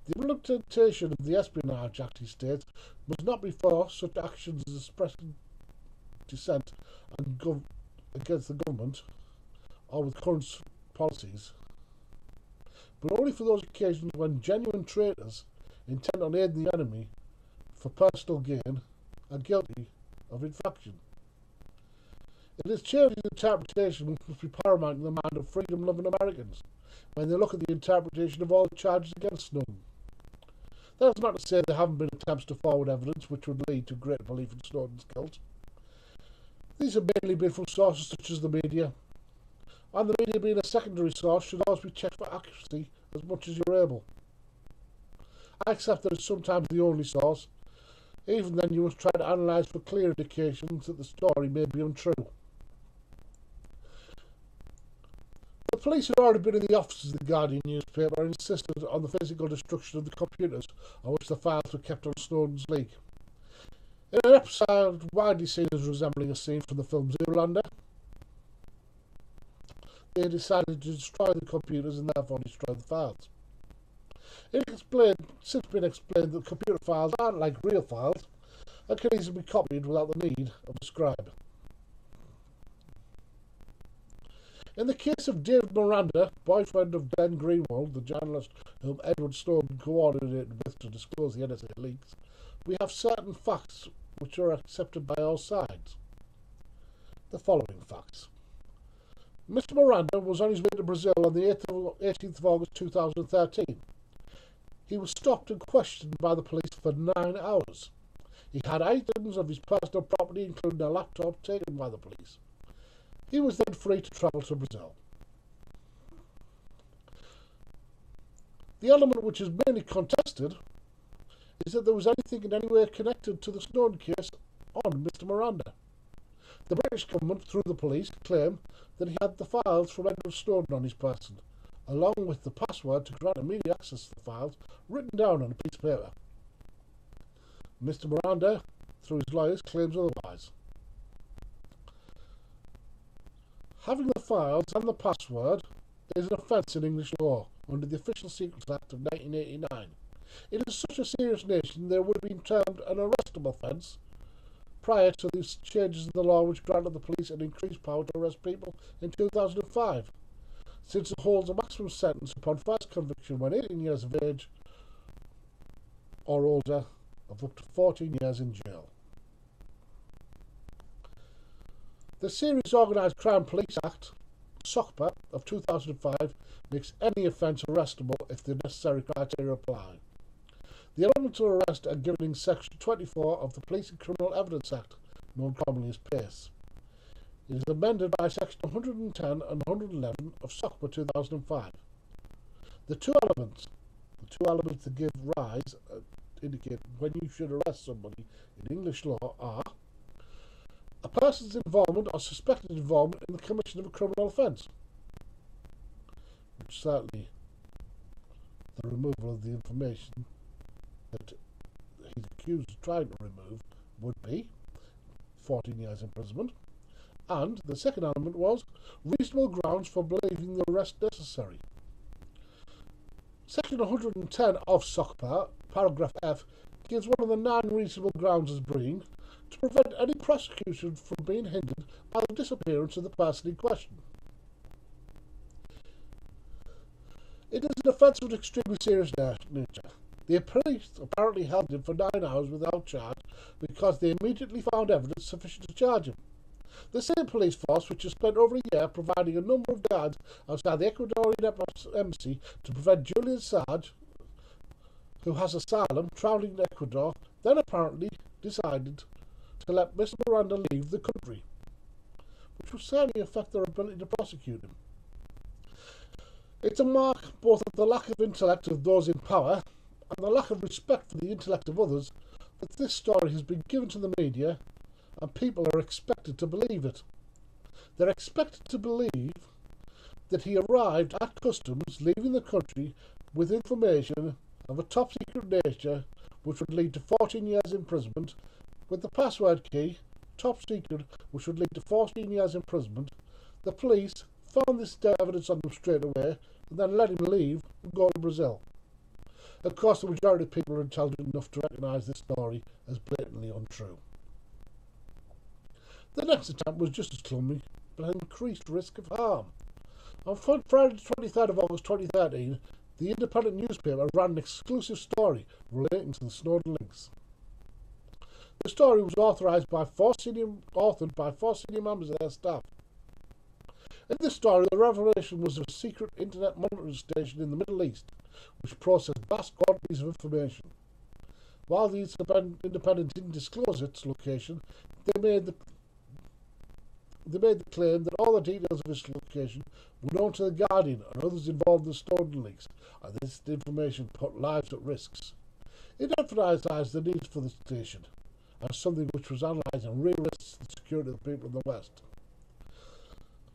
The implementation of the Espionage Act, he states, must not be for such actions as expressing dissent and against the government or with current policies, but only for those occasions when genuine traitors intent on aiding the enemy for personal gain are guilty of infraction. It is Cheney's interpretation which must be paramount in the mind of freedom-loving Americans when they look at the interpretation of all the charges against Snowden. That is not to say there haven't been attempts to forward evidence which would lead to greater belief in Snowden's guilt. These have mainly been from sources such as the media, and the media being a secondary source should always be checked for accuracy as much as you're able. I accept that it's sometimes the only source. Even then, you must try to analyse for clear indications that the story may be untrue. The police had already been in the offices of the Guardian newspaper and insisted on the physical destruction of the computers on which the files were kept on Snowden's leak. In an episode widely seen as resembling a scene from the film Zoolander, they decided to destroy the computers and therefore destroy the files. It has since been explained that computer files aren't like real files and can easily be copied without the need of a scribe. In the case of David Miranda, boyfriend of Ben Greenwald, the journalist whom Edward Snowden coordinated with to disclose the NSA leaks, we have certain facts which are accepted by all sides. The following facts. Mr. Miranda was on his way to Brazil on the 18th of August 2013. He was stopped and questioned by the police for 9 hours. He had items of his personal property, including a laptop, taken by the police. He was then free to travel to Brazil. The element which is mainly contested is that there was anything in any way connected to the Snowden case on Mr. Miranda. The British government, through the police, claim that he had the files from Edward Snowden on his person, along with the password to grant immediate access to the files, written down on a piece of paper. Mr. Miranda, through his lawyers, claims otherwise. Having the files and the password is an offence in English law under the Official Secrets Act of 1989. It is such a serious nation there would have been termed an arrestable offence prior to these changes in the law which granted the police an increased power to arrest people in 2005, since it holds a maximum sentence upon first conviction when 18 years of age or older of up to 14 years in jail. The Serious Organised Crime Police Act, SOCPA, of 2005 makes any offence arrestable if the necessary criteria apply. The elements of arrest are given in Section 24 of the Police and Criminal Evidence Act, known commonly as PACE. It is amended by Section 110 and 111 of SOCPA 2005. The two elements that give rise indicate when you should arrest somebody in English law are a person's involvement or suspected involvement in the commission of a criminal offence, which certainly the removal of the information that he's accused of trying to remove would be 14 years imprisonment, and the second element was reasonable grounds for believing the arrest necessary. Section 110 of SOCPA, paragraph F, gives one of the 9 reasonable grounds as being to prevent any prosecution from being hindered by the disappearance of the person in question. It is an offence of an extremely serious nature. The police apparently held him for 9 hours without charge because they immediately found evidence sufficient to charge him. The same police force which has spent over a year providing a number of guards outside the Ecuadorian embassy to prevent Julian Assange, who has asylum, travelling to Ecuador, then apparently decided to let Mr. Miranda leave the country, which will certainly affect their ability to prosecute him. It's a mark both of the lack of intellect of those in power and the lack of respect for the intellect of others that this story has been given to the media and people are expected to believe it. They're expected to believe that he arrived at customs leaving the country with information of a top secret nature which would lead to 14 years imprisonment, with the password key, top secret, which would lead to 14 years imprisonment. The police found this evidence on him straight away and then let him leave and go to Brazil. Of course, the majority of people are intelligent enough to recognise this story as blatantly untrue. The next attempt was just as clumsy, but had increased risk of harm. On Friday the 23rd of August 2013, the Independent newspaper ran an exclusive story relating to the Snowden links. The story was authored by four senior members of their staff. In this story, the revelation was of a secret internet monitoring station in the Middle East, which processed vast quantities of information. While the Independent didn't disclose its location, they made the claim that all the details of its location were known to the Guardian and others involved in the Snowden leaks, and this information put lives at risk. It emphasised the need for the station as something which was analysing real risks to the security of the people in the West.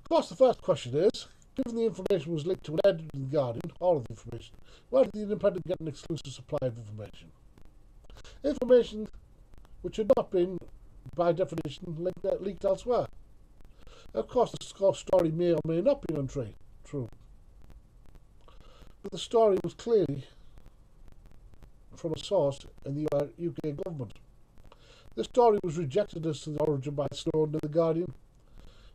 Of course, the first question is, given the information was linked to an editor in the Guardian, all of the information, where did the Independent get an exclusive supply of information? Information which had not been, by definition, leaked elsewhere. Of course, the story may or may not be untrue, but the story was clearly from a source in the UK government. The story was rejected as to the origin by Snowden and the Guardian.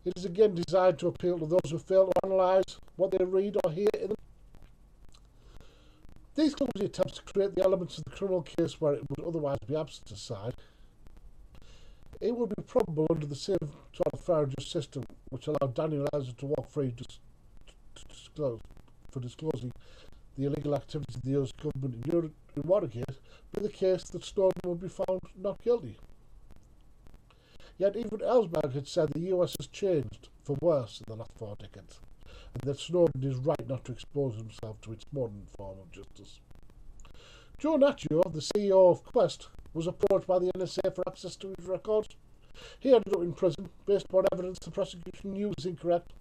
It is again designed to appeal to those who fail to analyse what they read or hear in them. These clumsy attempts to create the elements of the criminal case where it would otherwise be absent aside. It would be probable under the same sort of fair and just system which allowed Daniel Ellison to walk free for disclosing the illegal activities of the US government in Watergate, be the case that Snowden would be found not guilty. Yet even Ellsberg had said the US has changed for worse in the last 4 decades, and that Snowden is right not to expose himself to its modern form of justice. Joe Nacho, the CEO of Quest, was approached by the NSA for access to his records. He ended up in prison based upon evidence the prosecution knew was incorrect,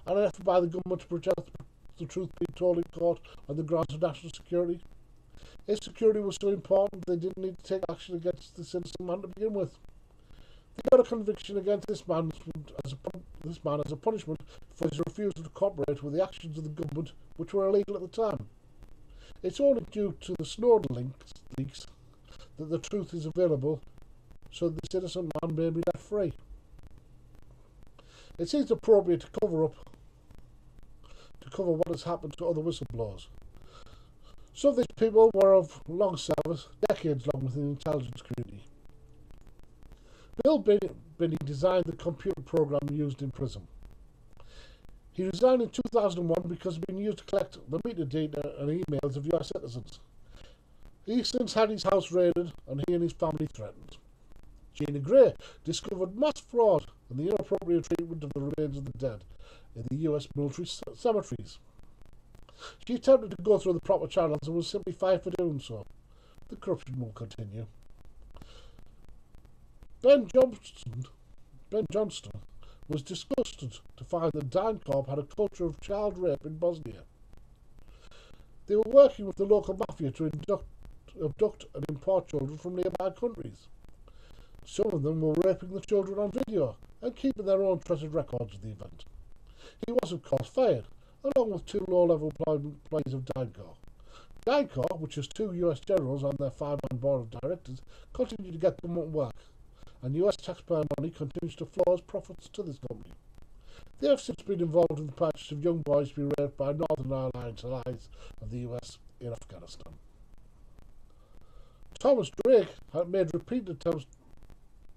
and an effort by the government to protect the truth being told in court on the grounds of national security. His security was so important they didn't need to take action against this innocent man to begin with. They got a conviction against this man as a punishment for his refusal to cooperate with the actions of the government, which were illegal at the time. It's only due to the Snowden leaks that the truth is available, so this innocent man may be left free. It seems appropriate to cover what has happened to other whistleblowers. Some of these people were of long service, decades long within the intelligence community. Bill Binney designed the computer program used in prison. He resigned in 2001 because it had been used to collect the metadata and emails of US citizens. He since had his house raided and he and his family threatened. Gina Gray discovered mass fraud and the inappropriate treatment of the remains of the dead in the US military cemeteries. She attempted to go through the proper channels and was simply fired for doing so. The corruption will continue. Ben Johnston was disgusted to find that DynCorp had a culture of child rape in Bosnia. They were working with the local mafia to abduct and import children from nearby countries. Some of them were raping the children on video and keeping their own treasured records of the event. He was of course fired, along with 2 low-level employees of DynCorp. DynCorp, which has 2 US generals on their 5-man board of directors, continued to get government work, and US taxpayer money continues to flow as profits to this company. They have since been involved in the purchase of young boys to be raped by Northern Alliance allies of the US in Afghanistan. Thomas Drake had made repeated attempts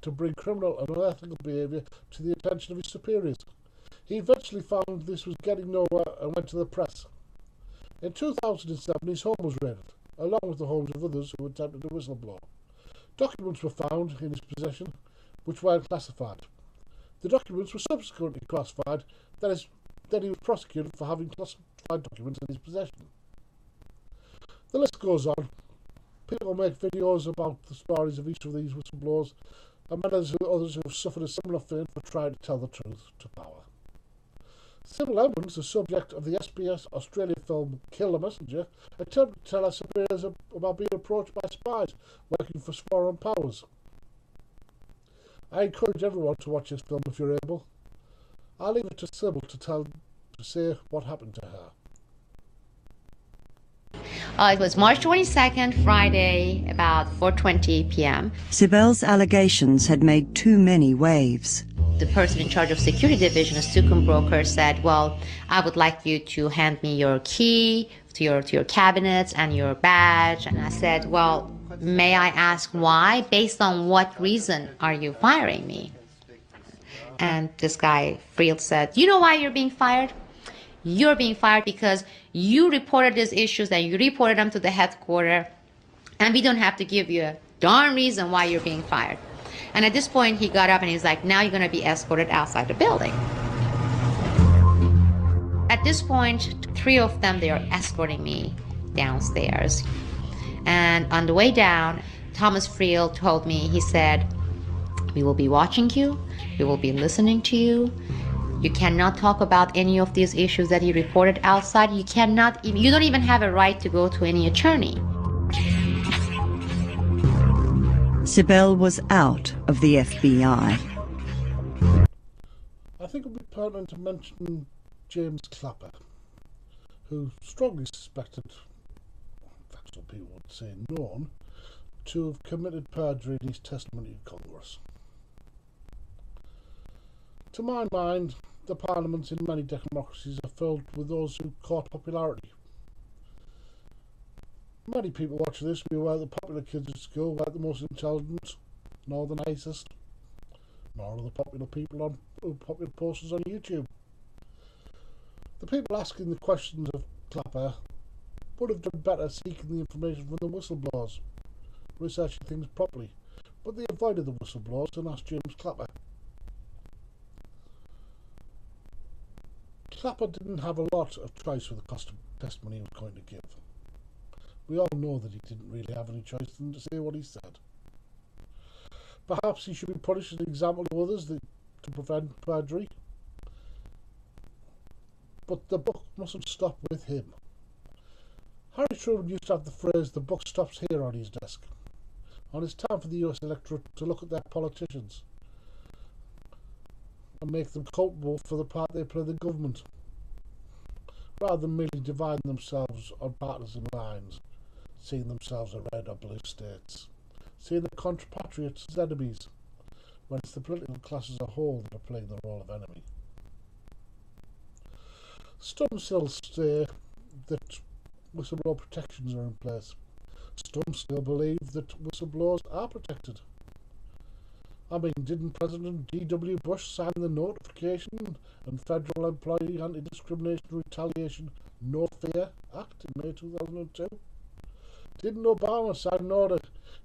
to bring criminal and unethical behaviour to the attention of his superiors. He eventually found this was getting nowhere and went to the press. In 2007 his home was raided, along with the homes of others who attempted to whistleblow. Documents were found in his possession which were classified. The documents were subsequently classified, then he was prosecuted for having classified documents in his possession. The list goes on. People make videos about the stories of each of these whistleblowers, and many others who have suffered a similar fate for trying to tell the truth to power. Civil Evans, the subject of the SBS Australia film Kill the Messenger, attempted to tell our superiors about being approached by spies working for foreign powers. I encourage everyone to watch this film if you're able. I'll leave it to Sybil to say what happened to her. It was March 22nd, Friday, about 4:20 p.m. Sibel's allegations had made too many waves. The person in charge of security division, a Sukum broker, said, well, I would like you to hand me your key to your cabinet and your badge. And I said, well, may I ask why? Based on what reason are you firing me? And this guy, Friel, said, you know why you're being fired? You're being fired because you reported these issues and you reported them to the headquarters, and we don't have to give you a darn reason why you're being fired. And at this point, he got up and he's like, now you're going to be escorted outside the building. At this point, 3 of them, they are escorting me downstairs. And on the way down, Thomas Friel told me, he said, we will be watching you. We will be listening to you. You cannot talk about any of these issues that you reported outside. You don't even have a right to go to any attorney. Sibel was out of the FBI. I think it would be pertinent to mention James Clapper, who strongly suspected, that's what people would say known, to have committed perjury in his testimony in Congress. To my mind, the parliaments in many democracies are filled with those who court popularity. Many people watching this will be aware that the popular kids at school weren't the most intelligent, nor the nicest, nor are the popular people on popular posters on YouTube. The people asking the questions of Clapper would have done better seeking the information from the whistleblowers, researching things properly, but they avoided the whistleblowers and asked James Clapper. Clapper didn't have a lot of choice with the testimony he was going to give. We all know that he didn't really have any choice than to say what he said. Perhaps he should be punished as an example to others to prevent perjury. But the book mustn't stop with him. Harry Truman used to have the phrase, the buck stops here, on his desk. And it's time for the US electorate to look at their politicians and make them culpable for the part they play in the government, rather than merely dividing themselves on partisan lines, seeing themselves as red or blue states, seeing the compatriots as enemies, when it's the political class as a whole that are playing the role of enemy. Some still say that whistleblower protections are in place. Some still believe that whistleblowers are protected. I mean, didn't President D.W. Bush sign the Notification and Federal Employee Anti-Discrimination Retaliation No Fear Act in May 2002? Didn't Obama sign an order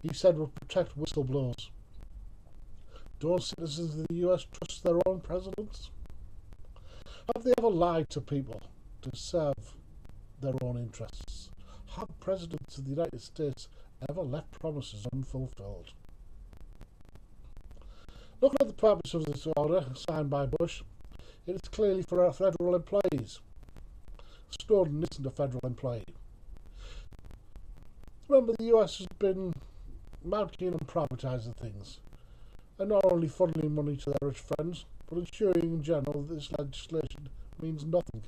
he said would protect whistleblowers? Don't citizens of the US trust their own presidents? Have they ever lied to people to serve their own interests? Have presidents of the United States ever left promises unfulfilled? Looking at the purpose of this order, signed by Bush, it is clearly for our federal employees. Snowden isn't a federal employee. Remember, the US has been mad keen on privatising things, and not only funneling money to their rich friends, but ensuring in general that this legislation means nothing.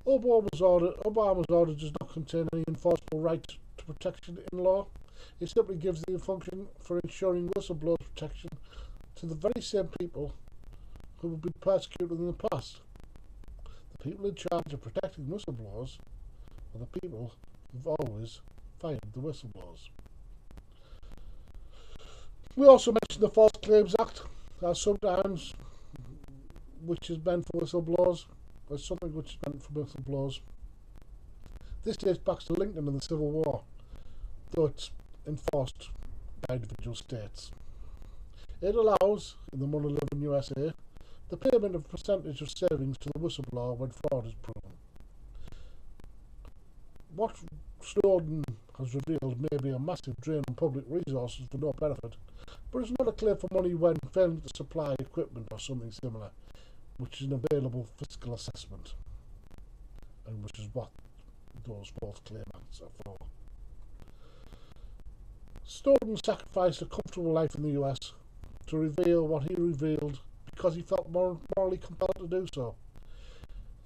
Obama's order does not contain any enforceable right to protection in law. It simply gives the function for ensuring whistleblower protection to the very same people who have been persecuted in the past. The people in charge of protecting whistleblowers are the people who've always fired the whistleblowers. We also mentioned the False Claims Act, as sometimes which is meant for whistleblowers, or something which is meant for whistleblowers. This dates back to Lincoln and the Civil War, though it's enforced by individual states. It allows, in the money living USA, the payment of a percentage of savings to the whistleblower when fraud is proven. What Snowden has revealed may be a massive drain on public resources for no benefit, but it's not a claim for money when failing to supply equipment or something similar, which is an available fiscal assessment, and which is what those false claim acts are for. Snowden sacrificed a comfortable life in the US to reveal what he revealed because he felt morally compelled to do so.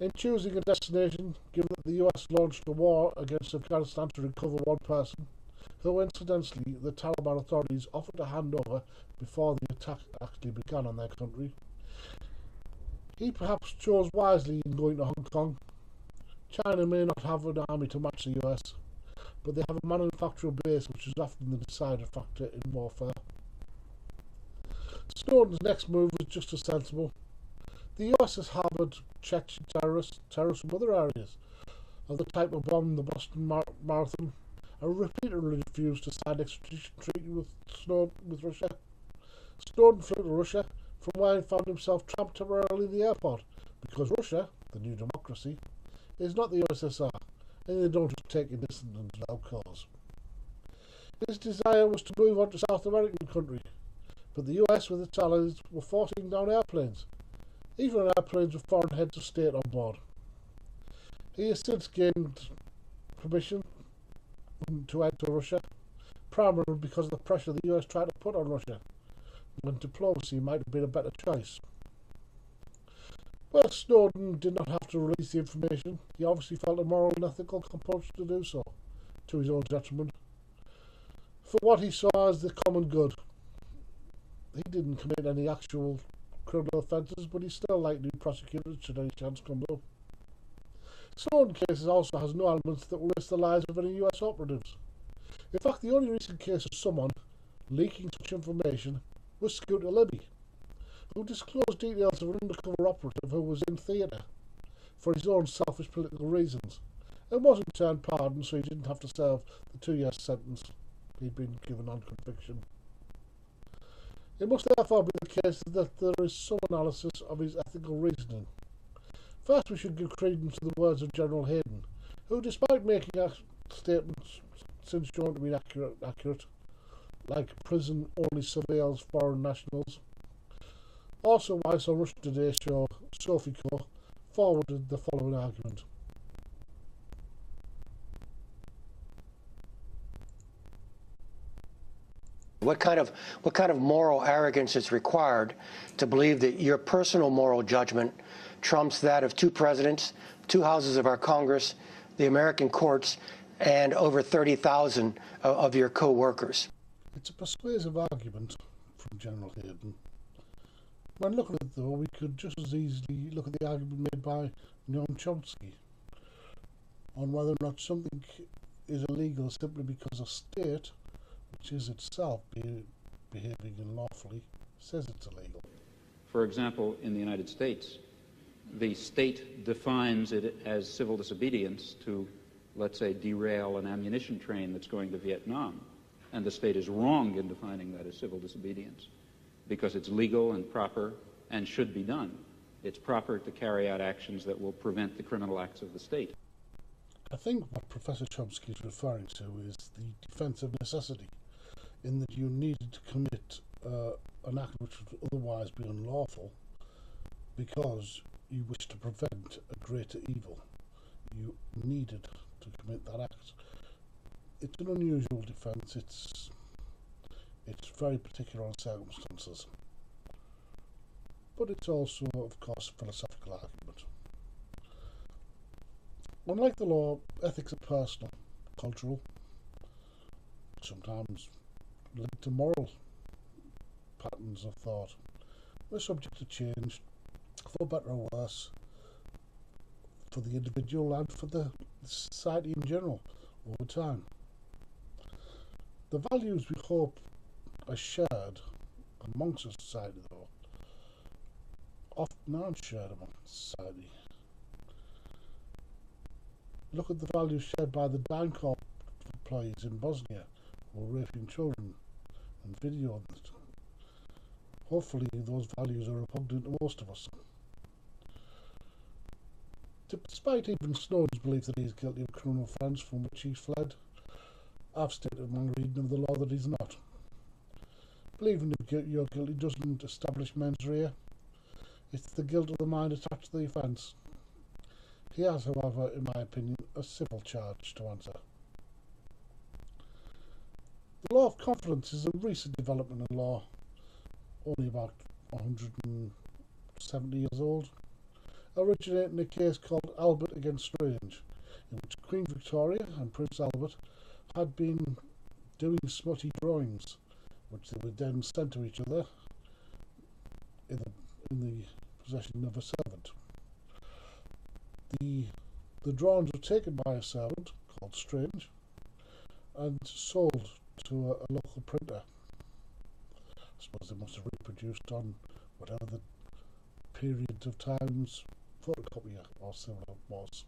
In choosing a destination, given that the US launched a war against Afghanistan to recover one person, who incidentally the Taliban authorities offered to hand over before the attack actually began on their country, he perhaps chose wisely in going to Hong Kong. China may not have an army to match the US, but they have a manufacturing base which is often the deciding factor in warfare. Snowden's next move was just as sensible. The US has harboured Chechen terrorists from other areas of the type of bomb the Boston Marathon, and repeatedly refused to sign an extradition treaty with Russia. Snowden flew to Russia, from where he found himself trapped temporarily in the airport, because Russia, the new democracy, is not the USSR, and they don't just take independence without cause. His desire was to move on to South American country, but the US with its allies were forcing down airplanes, even airplanes with foreign heads of state on board. He has since gained permission to head to Russia, primarily because of the pressure the US tried to put on Russia, when diplomacy might have been a better choice. Well, Snowden did not have to release the information. He obviously felt a moral and ethical compulsion to do so, to his own detriment, for what he saw as the common good. He didn't commit any actual criminal offences, but he's still likely to be prosecuted should any chance come up. Snowden cases also has no elements that will risk the lives of any US operatives. In fact, the only recent case of someone leaking such information was Scooter Libby, who disclosed details of an undercover operative who was in theatre for his own selfish political reasons, and was in turn pardoned so he didn't have to serve the 2-year sentence he'd been given on conviction. It must therefore be the case that there is some analysis of his ethical reasoning. First, we should give credence to the words of General Hayden, who, despite making statements since shown to be accurate, like prison only surveils foreign nationals, also once on Russia Today show, Sophie Co forwarded the following argument. What kind of moral arrogance is required to believe that your personal moral judgment trumps that of 2 presidents, 2 houses of our Congress, the American courts, and over 30,000 of your co-workers? It's a persuasive argument from General Hayden. When looking at it, though, we could just as easily look at the argument made by Noam Chomsky on whether or not something is illegal simply because a state, which is itself behaving unlawfully, says it's illegal. For example, in the United States, the state defines it as civil disobedience to, let's say, derail an ammunition train that's going to Vietnam. And the state is wrong in defining that as civil disobedience because it's legal and proper and should be done. It's proper to carry out actions that will prevent the criminal acts of the state. I think what Professor Chomsky is referring to is the defence of necessity, in that you needed to commit an act which would otherwise be unlawful because you wish to prevent a greater evil. You needed to commit that act. It's an unusual defence. It's very particular on circumstances, but it's also, of course, a philosophical argument. Unlike the law, ethics are personal, cultural, sometimes linked to moral patterns of thought. They're subject to change, for better or worse, for the individual and for the society in general over time. The values we hope are shared amongst a society, though, often aren't shared amongst society. Look at the values shared by the DynCorp employees in Bosnia who are raping children and videoing it. Hopefully those values are repugnant to most of us. Despite even Snowden's belief that he is guilty of criminal offence from which he fled, I've stated in my reading of the law that he's not. Believing you're guilty doesn't establish mens rea. It's the guilt of the mind attached to the offence. He has, however, in my opinion, a civil charge to answer. The law of confidence is a recent development in law, only about 170 years old, originating in a case called Albert against Strange, in which Queen Victoria and Prince Albert had been doing smutty drawings, which they would then send to each other in the possession of a servant. The drawings were taken by a servant called Strange and sold to a local printer. I suppose they must have reproduced on whatever the period of time's photocopier or similar was.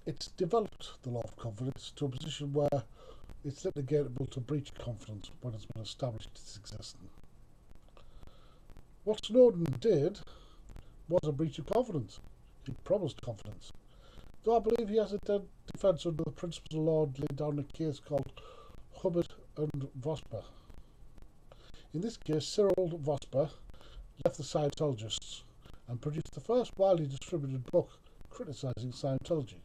It's developed the law of confidence to a position where it's litigatable to breach confidence when it's been established its existence. What Snowden did was a breach of confidence. He promised confidence. Though I believe he has a dead defence under the principles of law laid down in a case called Hubbard and Vosper. In this case, Cyril Vosper left the Scientologists and produced the first widely distributed book criticising Scientology.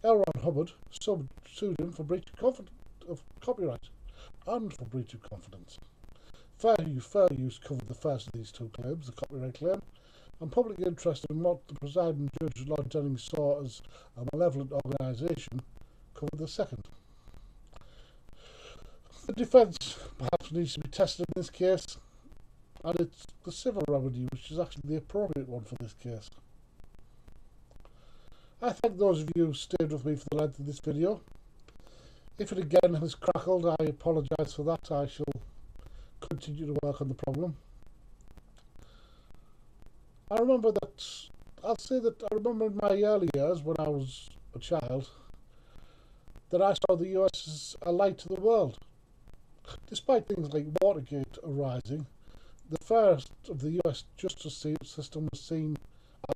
L. Ron Hubbard sued him for breach of copyright and for breach of confidence. Fair use covered the first of these two claims, the copyright claim, and public interest in what the presiding judge, Lord Jennings, saw as a malevolent organisation covered the second. The defence perhaps needs to be tested in this case, and it's the civil remedy which is actually the appropriate one for this case. I thank those of you who stayed with me for the length of this video. If it again has crackled, I apologise for that. I shall continue to work on the problem. I remember in my early years when I was a child that I saw the US as a light to the world. Despite things like Watergate arising, the first of the US justice system was seen,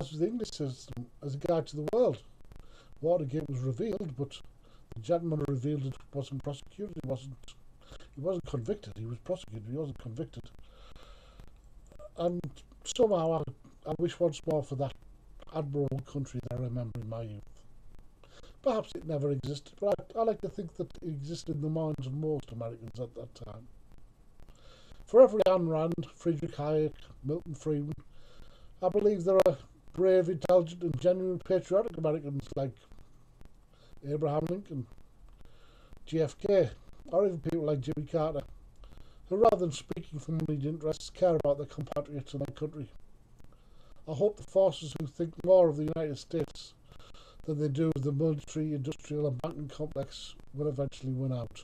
as was the English system, as a guide to the world. Watergate was revealed, but the gentleman who revealed it wasn't prosecuted. He wasn't convicted. He was prosecuted. He wasn't convicted. And somehow I wish once more for that admirable country that I remember in my youth. Perhaps it never existed, but I like to think that it existed in the minds of most Americans at that time. For every Ayn Rand, Friedrich Hayek, Milton Friedman, I believe there are brave, intelligent and genuine patriotic Americans like Abraham Lincoln, JFK, or even people like Jimmy Carter, who rather than speaking for moneyed interests care about their compatriots and their country. I hope the forces who think more of the United States than they do of the military, industrial and banking complex will eventually win out.